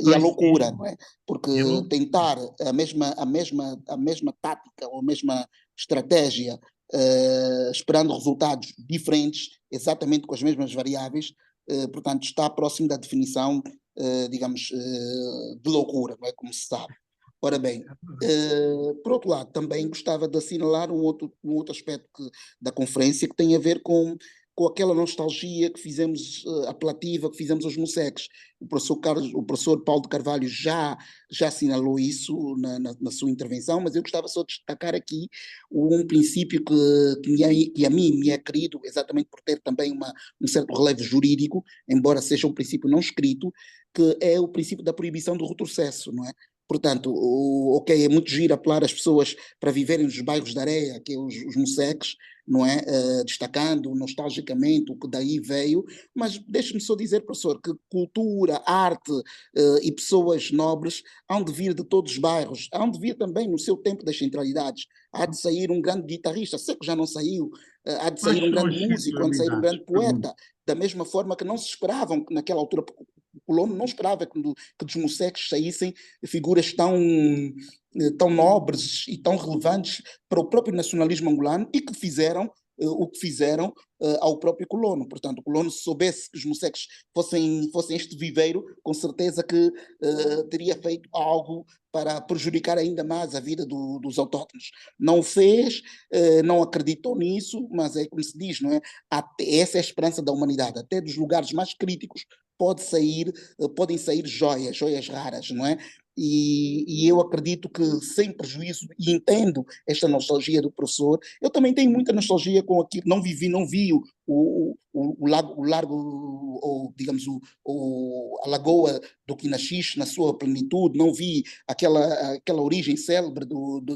e a loucura, não é? Porque tentar a mesma tática ou a mesma estratégia, esperando resultados diferentes, exatamente com as mesmas variáveis, portanto, está próximo da definição digamos, de loucura, não é, como se sabe. Ora bem, por outro lado, também gostava de assinalar um outro aspecto da conferência que tem a ver com aquela nostalgia que fizemos, apelativa, que fizemos aos MUSECs. O professor Paulo de Carvalho já assinalou isso na sua intervenção, mas eu gostava só de destacar aqui um princípio que a mim me é querido, exatamente por ter também um certo relevo jurídico, embora seja um princípio não escrito, que é o princípio da proibição do retrocesso, não é? Portanto, ok, é muito giro apelar as pessoas para viverem nos bairros de areia, que é os MUSECs, não é? Destacando nostalgicamente o que daí veio, mas deixe-me só dizer, professor, que cultura, arte e pessoas nobres hão de vir de todos os bairros, hão de vir também no seu tempo das centralidades. Há de sair um grande guitarrista, sei que já não saiu, há de sair um grande músico, há de sair um grande poeta, da mesma forma que não se esperavam que naquela altura o colono não esperava que dos MUSECs saíssem figuras tão nobres e tão relevantes para o próprio nacionalismo angolano e que fizeram o que fizeram ao próprio colono. Portanto, o colono, se soubesse que os MUSECs fossem este viveiro, com certeza que teria feito algo para prejudicar ainda mais a vida dos autóctonos. Não o fez, não acreditou nisso, mas é como se diz, não é? Essa é a esperança da humanidade. Até dos lugares mais críticos podem sair joias raras, não é? E eu acredito que, sem prejuízo, e entendo esta nostalgia do professor, eu também tenho muita nostalgia com aquilo, não vi o largo, ou digamos, a lagoa do Quinaxix na sua plenitude, não vi aquela origem célebre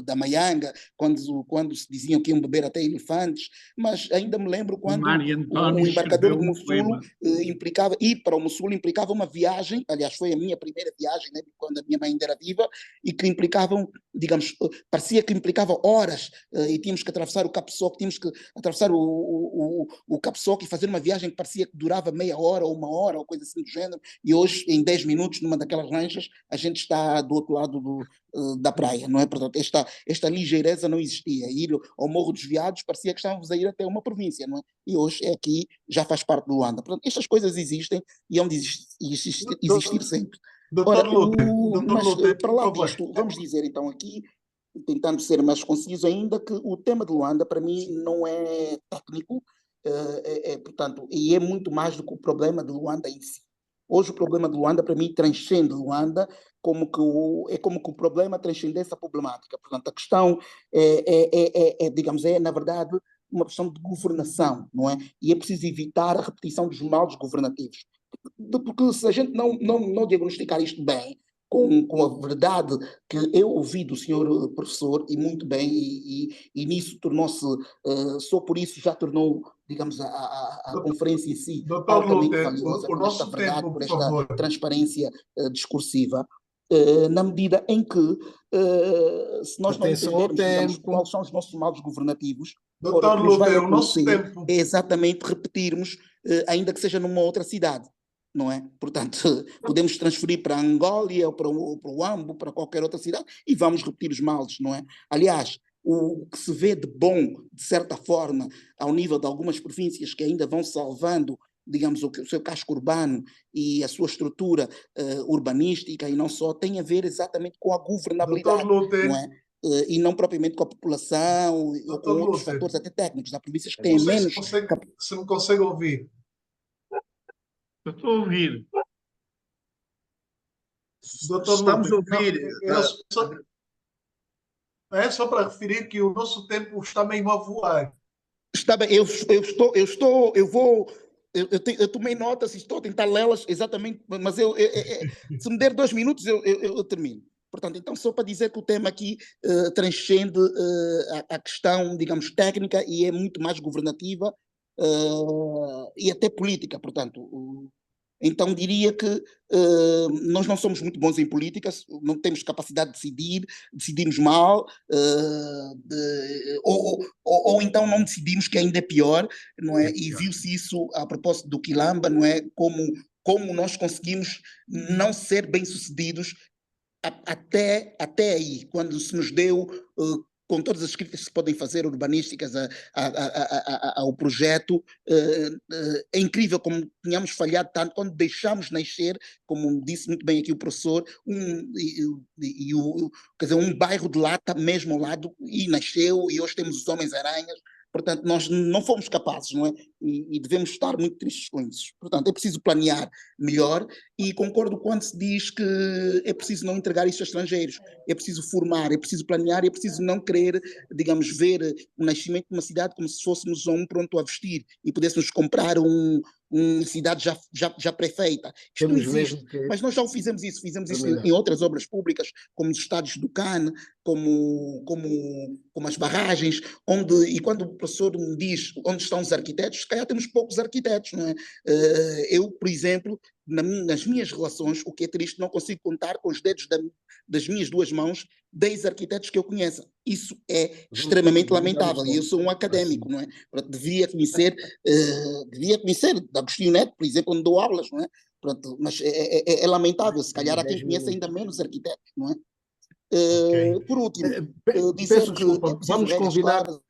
da Maianga, quando se diziam que iam beber até elefantes, mas ainda me lembro quando o embarcador de Mossulo implicava, ir para o Mossulo implicava uma viagem, aliás foi a minha primeira viagem, né, quando a minha mãe ainda era viva, e que implicavam, digamos, parecia que implicava horas, e tínhamos que atravessar o Capeçoque, tínhamos que atravessar o Capeçoque e fazer uma viagem que parecia que durava meia hora ou uma hora, ou coisa assim do género, e hoje, em 10 minutos, numa daquelas ranchas, a gente está do outro lado da praia, não é? Portanto, esta ligeireza não existia. Ir ao Morro dos Veados parecia que estávamos a ir até uma província, não é? E hoje é aqui, já faz parte do Luanda. Portanto, estas coisas existem e hão de existir sempre. Ora, mas para lá disto, vamos dizer então aqui, tentando ser mais conciso ainda, que o tema de Luanda para mim não é técnico, portanto, e é muito mais do que o problema de Luanda em si. Hoje o problema de Luanda para mim transcende Luanda, como que o problema transcendesse a problemática. Portanto, a questão digamos, na verdade, uma questão de governação, não é? E é preciso evitar a repetição dos males governativos. Porque se a gente não diagnosticar isto bem, com a verdade que eu ouvi do senhor professor, e muito bem, e nisso tornou-se, só por isso já tornou, digamos, a conferência em si altamente valiosa, por esta verdade, por esta transparência discursiva, na medida em que, se nós não entendermos, digamos, quais são os nossos males governativos, o que nos vai acontecer é exatamente repetirmos, ainda que seja numa outra cidade. Não é? Portanto, podemos transferir para Angólia ou para o Huambo, para qualquer outra cidade, e vamos repetir os males, não é? Aliás, o que se vê de bom, de certa forma, ao nível de algumas províncias que ainda vão salvando, digamos, o seu casco urbano e a sua estrutura urbanística, e não só, tem a ver exatamente com a governabilidade, não é? E não propriamente com a população ou com outros fatores até técnicos. Há províncias que têm menos... Se me consegue ouvir. Eu estou a ouvir. Estamos a ouvir. Só para referir que o nosso tempo está mesmo a voar. Está bem, eu tomei notas e estou a tentar lê-las exatamente, mas se me der 2 minutos eu termino. Portanto, então, só para dizer que o tema aqui transcende a questão, digamos, técnica e é muito mais governativa e até política, portanto. Então diria que nós não somos muito bons em política, não temos capacidade de decidir, decidimos mal, ou então não decidimos, que ainda é pior, não é? E viu-se isso a propósito do Quilamba, não é? Como nós conseguimos não ser bem-sucedidos até aí, quando se nos deu com todas as críticas que se podem fazer urbanísticas ao projeto, é incrível como tínhamos falhado tanto quando deixamos nascer, como disse muito bem aqui o professor, quer dizer, um bairro de Lata mesmo ao lado, e nasceu, e hoje temos os Homens-Aranhas. Portanto, nós não fomos capazes, não é? E devemos estar muito tristes com isso. Portanto, é preciso planear melhor, e concordo quando se diz que é preciso não entregar isso a estrangeiros, é preciso formar, é preciso planear, é preciso não querer, digamos, ver o nascimento de uma cidade como se fôssemos um pronto a vestir e pudéssemos comprar uma cidade já pré-feita. Isto não Temos existe, mesmo que mas nós já o fizemos isso terminar. em outras obras públicas, como os estádios do CAN, como as barragens, e quando o professor me diz onde estão os arquitetos, se calhar temos poucos arquitetos, não é? Eu, por exemplo, nas minhas relações, o que é triste, não consigo contar com os dedos das minhas duas mãos 10 arquitetos que eu conheça. Isso é extremamente lamentável, e eu sou um académico, não é? Devia conhecer da Agostinho Neto, por exemplo, onde dou aulas, não é? Pronto, mas é lamentável, se calhar há quem conheça ainda menos arquitetos, não é? Por último, dizer Peço desculpa, que é preciso regras claras.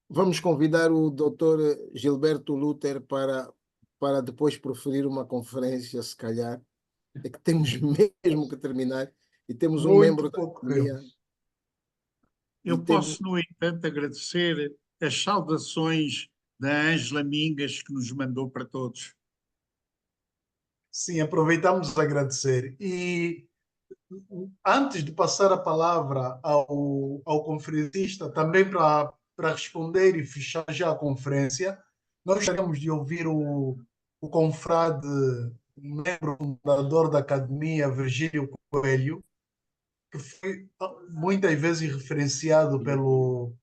Vamos convidar o Dr. Gilberto Luther para depois proferir uma conferência, se calhar. É que temos mesmo que terminar, e temos um Muito membro da pouco academia. Eu posso, no entanto, agradecer as saudações da Ângela Mingas, que nos mandou para todos. Sim, aproveitamos a agradecer. E antes de passar a palavra ao conferencista, também para responder e fechar já a conferência, nós gostaríamos de ouvir o confrade, membro fundador da academia, Virgílio Coelho, que foi muitas vezes referenciado pelo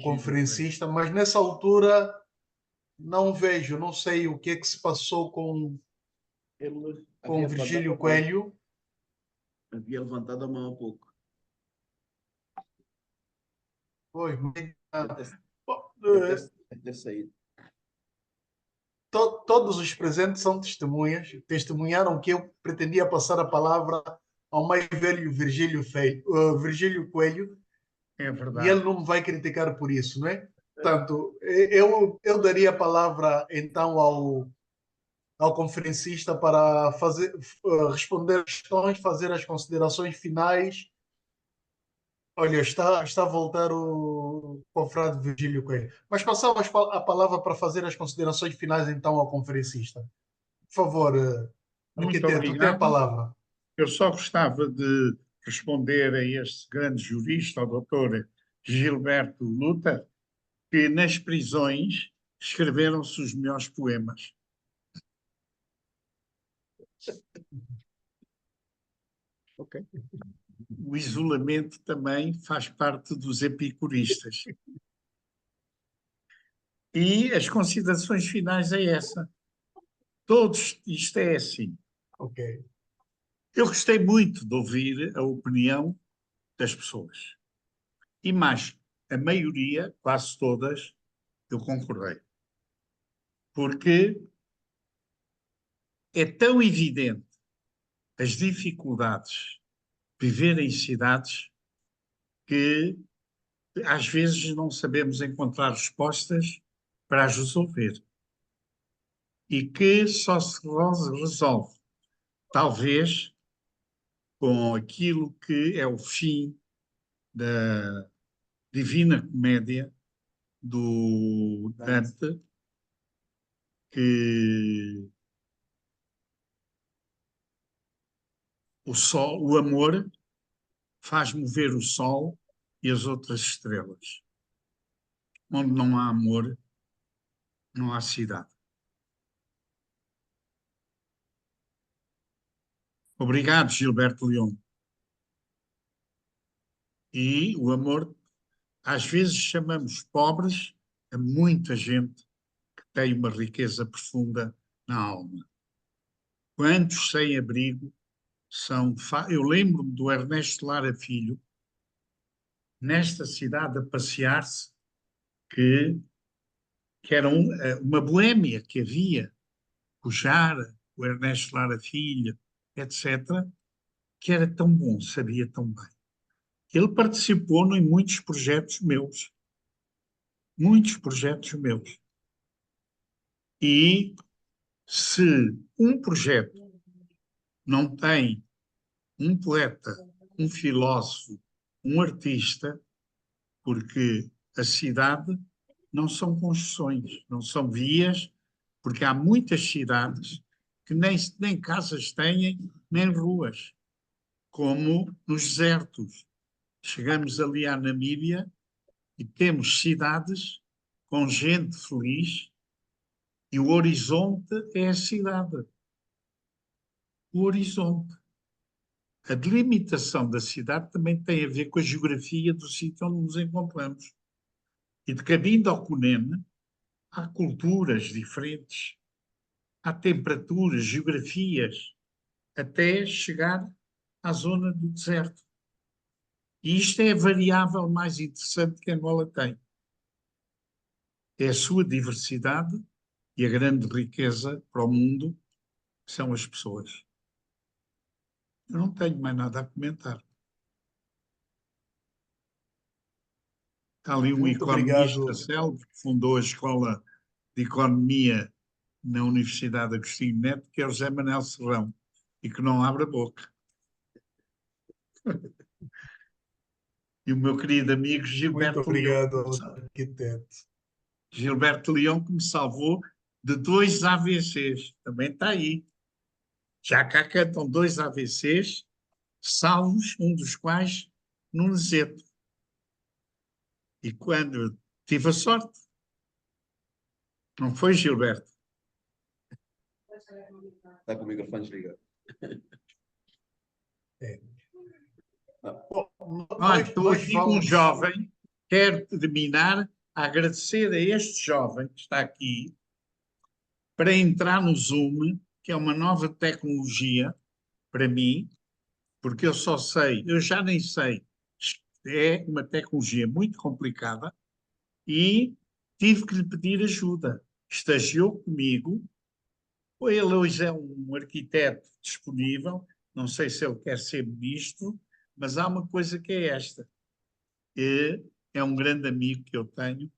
conferencista, mas nessa altura não vejo, não sei o que é que se passou com Virgílio Coelho. Havia levantado a mão há pouco. Foi. Deve ter saído. Todos os presentes são testemunhas, testemunharam que eu pretendia passar a palavra ao mais velho Virgílio Coelho. É verdade. E ele não me vai criticar por isso, não é? Portanto, eu daria a palavra então ao conferencista para responder as questões, fazer as considerações finais. Olha, está a voltar o confrade Virgílio Coelho. Mas passamos a palavra para fazer as considerações finais então ao conferencista. Por favor, Muito arquiteto, tem a obrigado. palavra. Eu só gostava de responder a este grande jurista, ao doutor Gilberto Luther, que nas prisões escreveram-se os melhores poemas. Ok. O isolamento também faz parte dos epicuristas. E as considerações finais é essa. Isto é assim. Ok. Eu gostei muito de ouvir a opinião das pessoas. E mais, a maioria, quase todas, eu concordei. Porque é tão evidente as dificuldades de viver em cidades que às vezes não sabemos encontrar respostas para as resolver. E que só se resolve, talvez, com aquilo que é o fim da Divina Comédia do Dante, que o amor faz mover o sol e as outras estrelas. Onde não há amor, não há cidade. Obrigado, Gilberto Leão. E o amor, às vezes chamamos pobres a muita gente que tem uma riqueza profunda na alma. Quantos sem abrigo são... Eu lembro-me do Ernesto Lara Filho, nesta cidade a passear-se, que era uma boémia que havia, o Jara, o Ernesto Lara Filho, etc., que era tão bom, sabia tão bem. Ele participou em muitos projetos meus. Muitos projetos meus. E se um projeto não tem um poeta, um filósofo, um artista, porque a cidade não são construções, não são vias, porque há muitas cidades que nem casas têm, nem ruas, como nos desertos. Chegamos ali à Namíbia e temos cidades com gente feliz e o horizonte é a cidade. O horizonte. A delimitação da cidade também tem a ver com a geografia do sítio onde nos encontramos. E de Cabinda ao Cunene há culturas diferentes, há temperaturas, geografias, até chegar à zona do deserto. E isto é a variável mais interessante que Angola tem. É a sua diversidade e a grande riqueza para o mundo são as pessoas. Eu não tenho mais nada a comentar. Está ali um Muito economista obrigado. célebre que fundou a Escola de Economia na Universidade Agostinho Neto, que é o José Manuel Serrão, e que não abre a boca. E o meu querido amigo Muito Gilberto Leão, obrigado ao arquiteto. Gilberto Leão, que me salvou de 2 AVCs. Também está aí. Já cá cantam 2 AVCs, salvos, um dos quais num Zeto. E quando tive a sorte, não foi, Gilberto? Está com o microfone desligado. É. Não. Olha, estou Nós aqui com um vamos... jovem, quero terminar a agradecer a este jovem que está aqui para entrar no Zoom, que é uma nova tecnologia para mim, porque eu só sei, eu já nem sei, é uma tecnologia muito complicada e tive que lhe pedir ajuda. Estagiou comigo, ele hoje é um arquiteto disponível, não sei se ele quer ser ministro, mas há uma coisa que é esta. É um grande amigo que eu tenho,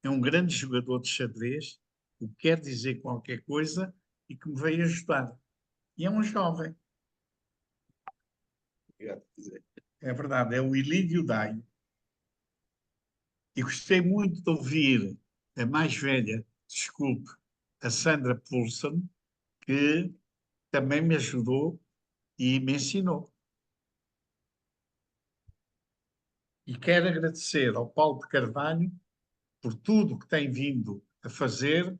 é um grande jogador de xadrez, o que quer dizer qualquer coisa e que me veio ajudar. E é um jovem. Obrigado. É verdade, é o Ilídio Daio. E gostei muito de ouvir a mais velha, desculpe, a Sandra Poulsen, que também me ajudou e me ensinou. E quero agradecer ao Paulo de Carvalho por tudo que tem vindo a fazer, o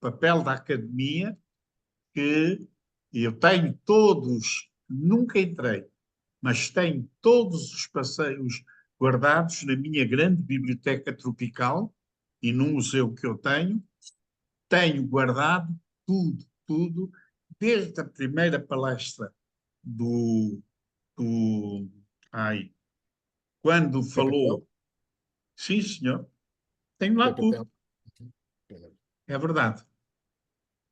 papel da academia, que eu tenho todos, nunca entrei, mas tenho todos os passeios guardados na minha grande biblioteca tropical e num museu que eu tenho guardado tudo, desde a primeira palestra do quando falou, sim senhor, tenho lá tudo, é verdade.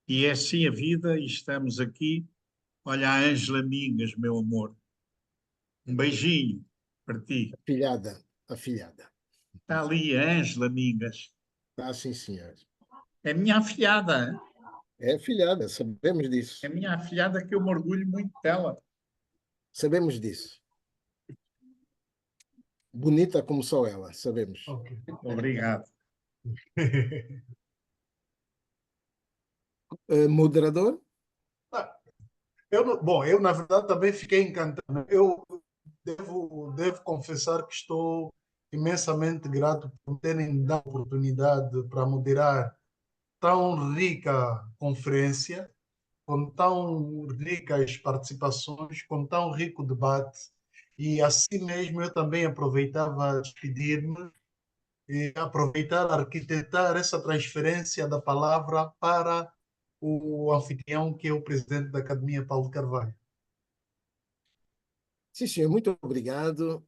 E é assim a vida e estamos aqui. Olha a Ângela Mingas, meu amor. Um beijinho para ti. Afilhada. Está ali a Ângela Mingas. Tá, sim, senhor. É minha afilhada. Hein? É afilhada, sabemos disso. É minha afilhada que eu me orgulho muito dela. Sabemos disso. Bonita como só ela, sabemos. Okay. Obrigado. Moderador? Eu na verdade também fiquei encantado. Eu devo confessar que estou imensamente grato por terem dado a oportunidade para moderar tão rica conferência, com tão ricas participações, com tão rico debate. E assim mesmo eu também aproveitava a despedir-me e aproveitar a arquitetar essa transferência da palavra para o anfitrião, que é o presidente da Academia, Paulo Carvalho. Sim, senhor, muito obrigado.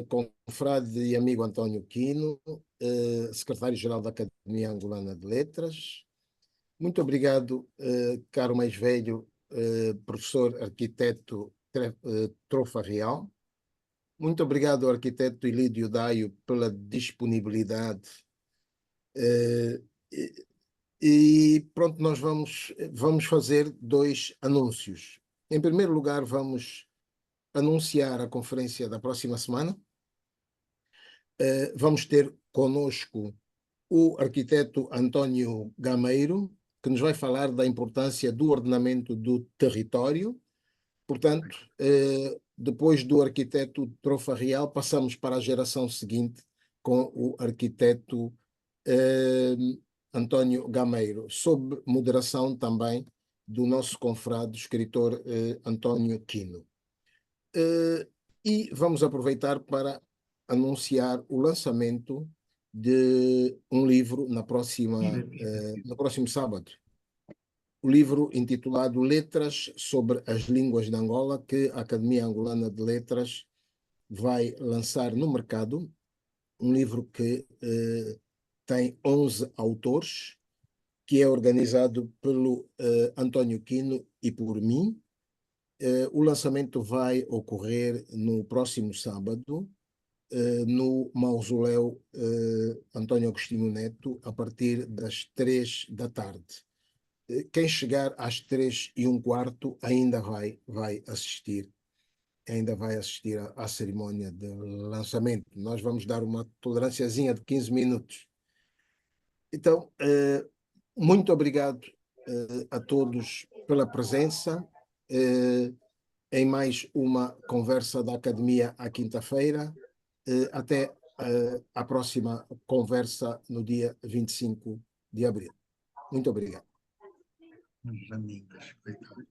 Confrade e amigo António Quino, secretário-geral da Academia Angolana de Letras. Muito obrigado, caro mais velho, professor arquiteto Trofa Real. Muito obrigado, arquiteto Ilídio Daio, pela disponibilidade. E pronto, nós vamos fazer 2 anúncios. Em primeiro lugar, vamos anunciar a conferência da próxima semana. Vamos ter conosco o arquiteto António Gameiro, que nos vai falar da importância do ordenamento do território. Portanto, depois do arquiteto Trofa Real, passamos para a geração seguinte com o arquiteto António Gameiro, sob moderação também do nosso confrade, escritor António Quino. E vamos aproveitar para anunciar o lançamento de um livro no próximo sábado. O livro intitulado Letras sobre as Línguas de Angola, que a Academia Angolana de Letras vai lançar no mercado. Um livro que tem 11 autores, que é organizado pelo António Quino e por mim. O lançamento vai ocorrer no próximo sábado, no Mausoléu António Agostinho Neto, a partir das 3 da tarde. Quem chegar às 3:15 ainda vai assistir. Ainda vai assistir à cerimónia de lançamento. Nós vamos dar uma tolerânciazinha de 15 minutos. Então, muito obrigado a todos pela presença em mais uma conversa da Academia à quinta-feira. Até a próxima conversa no dia 25 de abril. Muito obrigado. Amigos, coitado.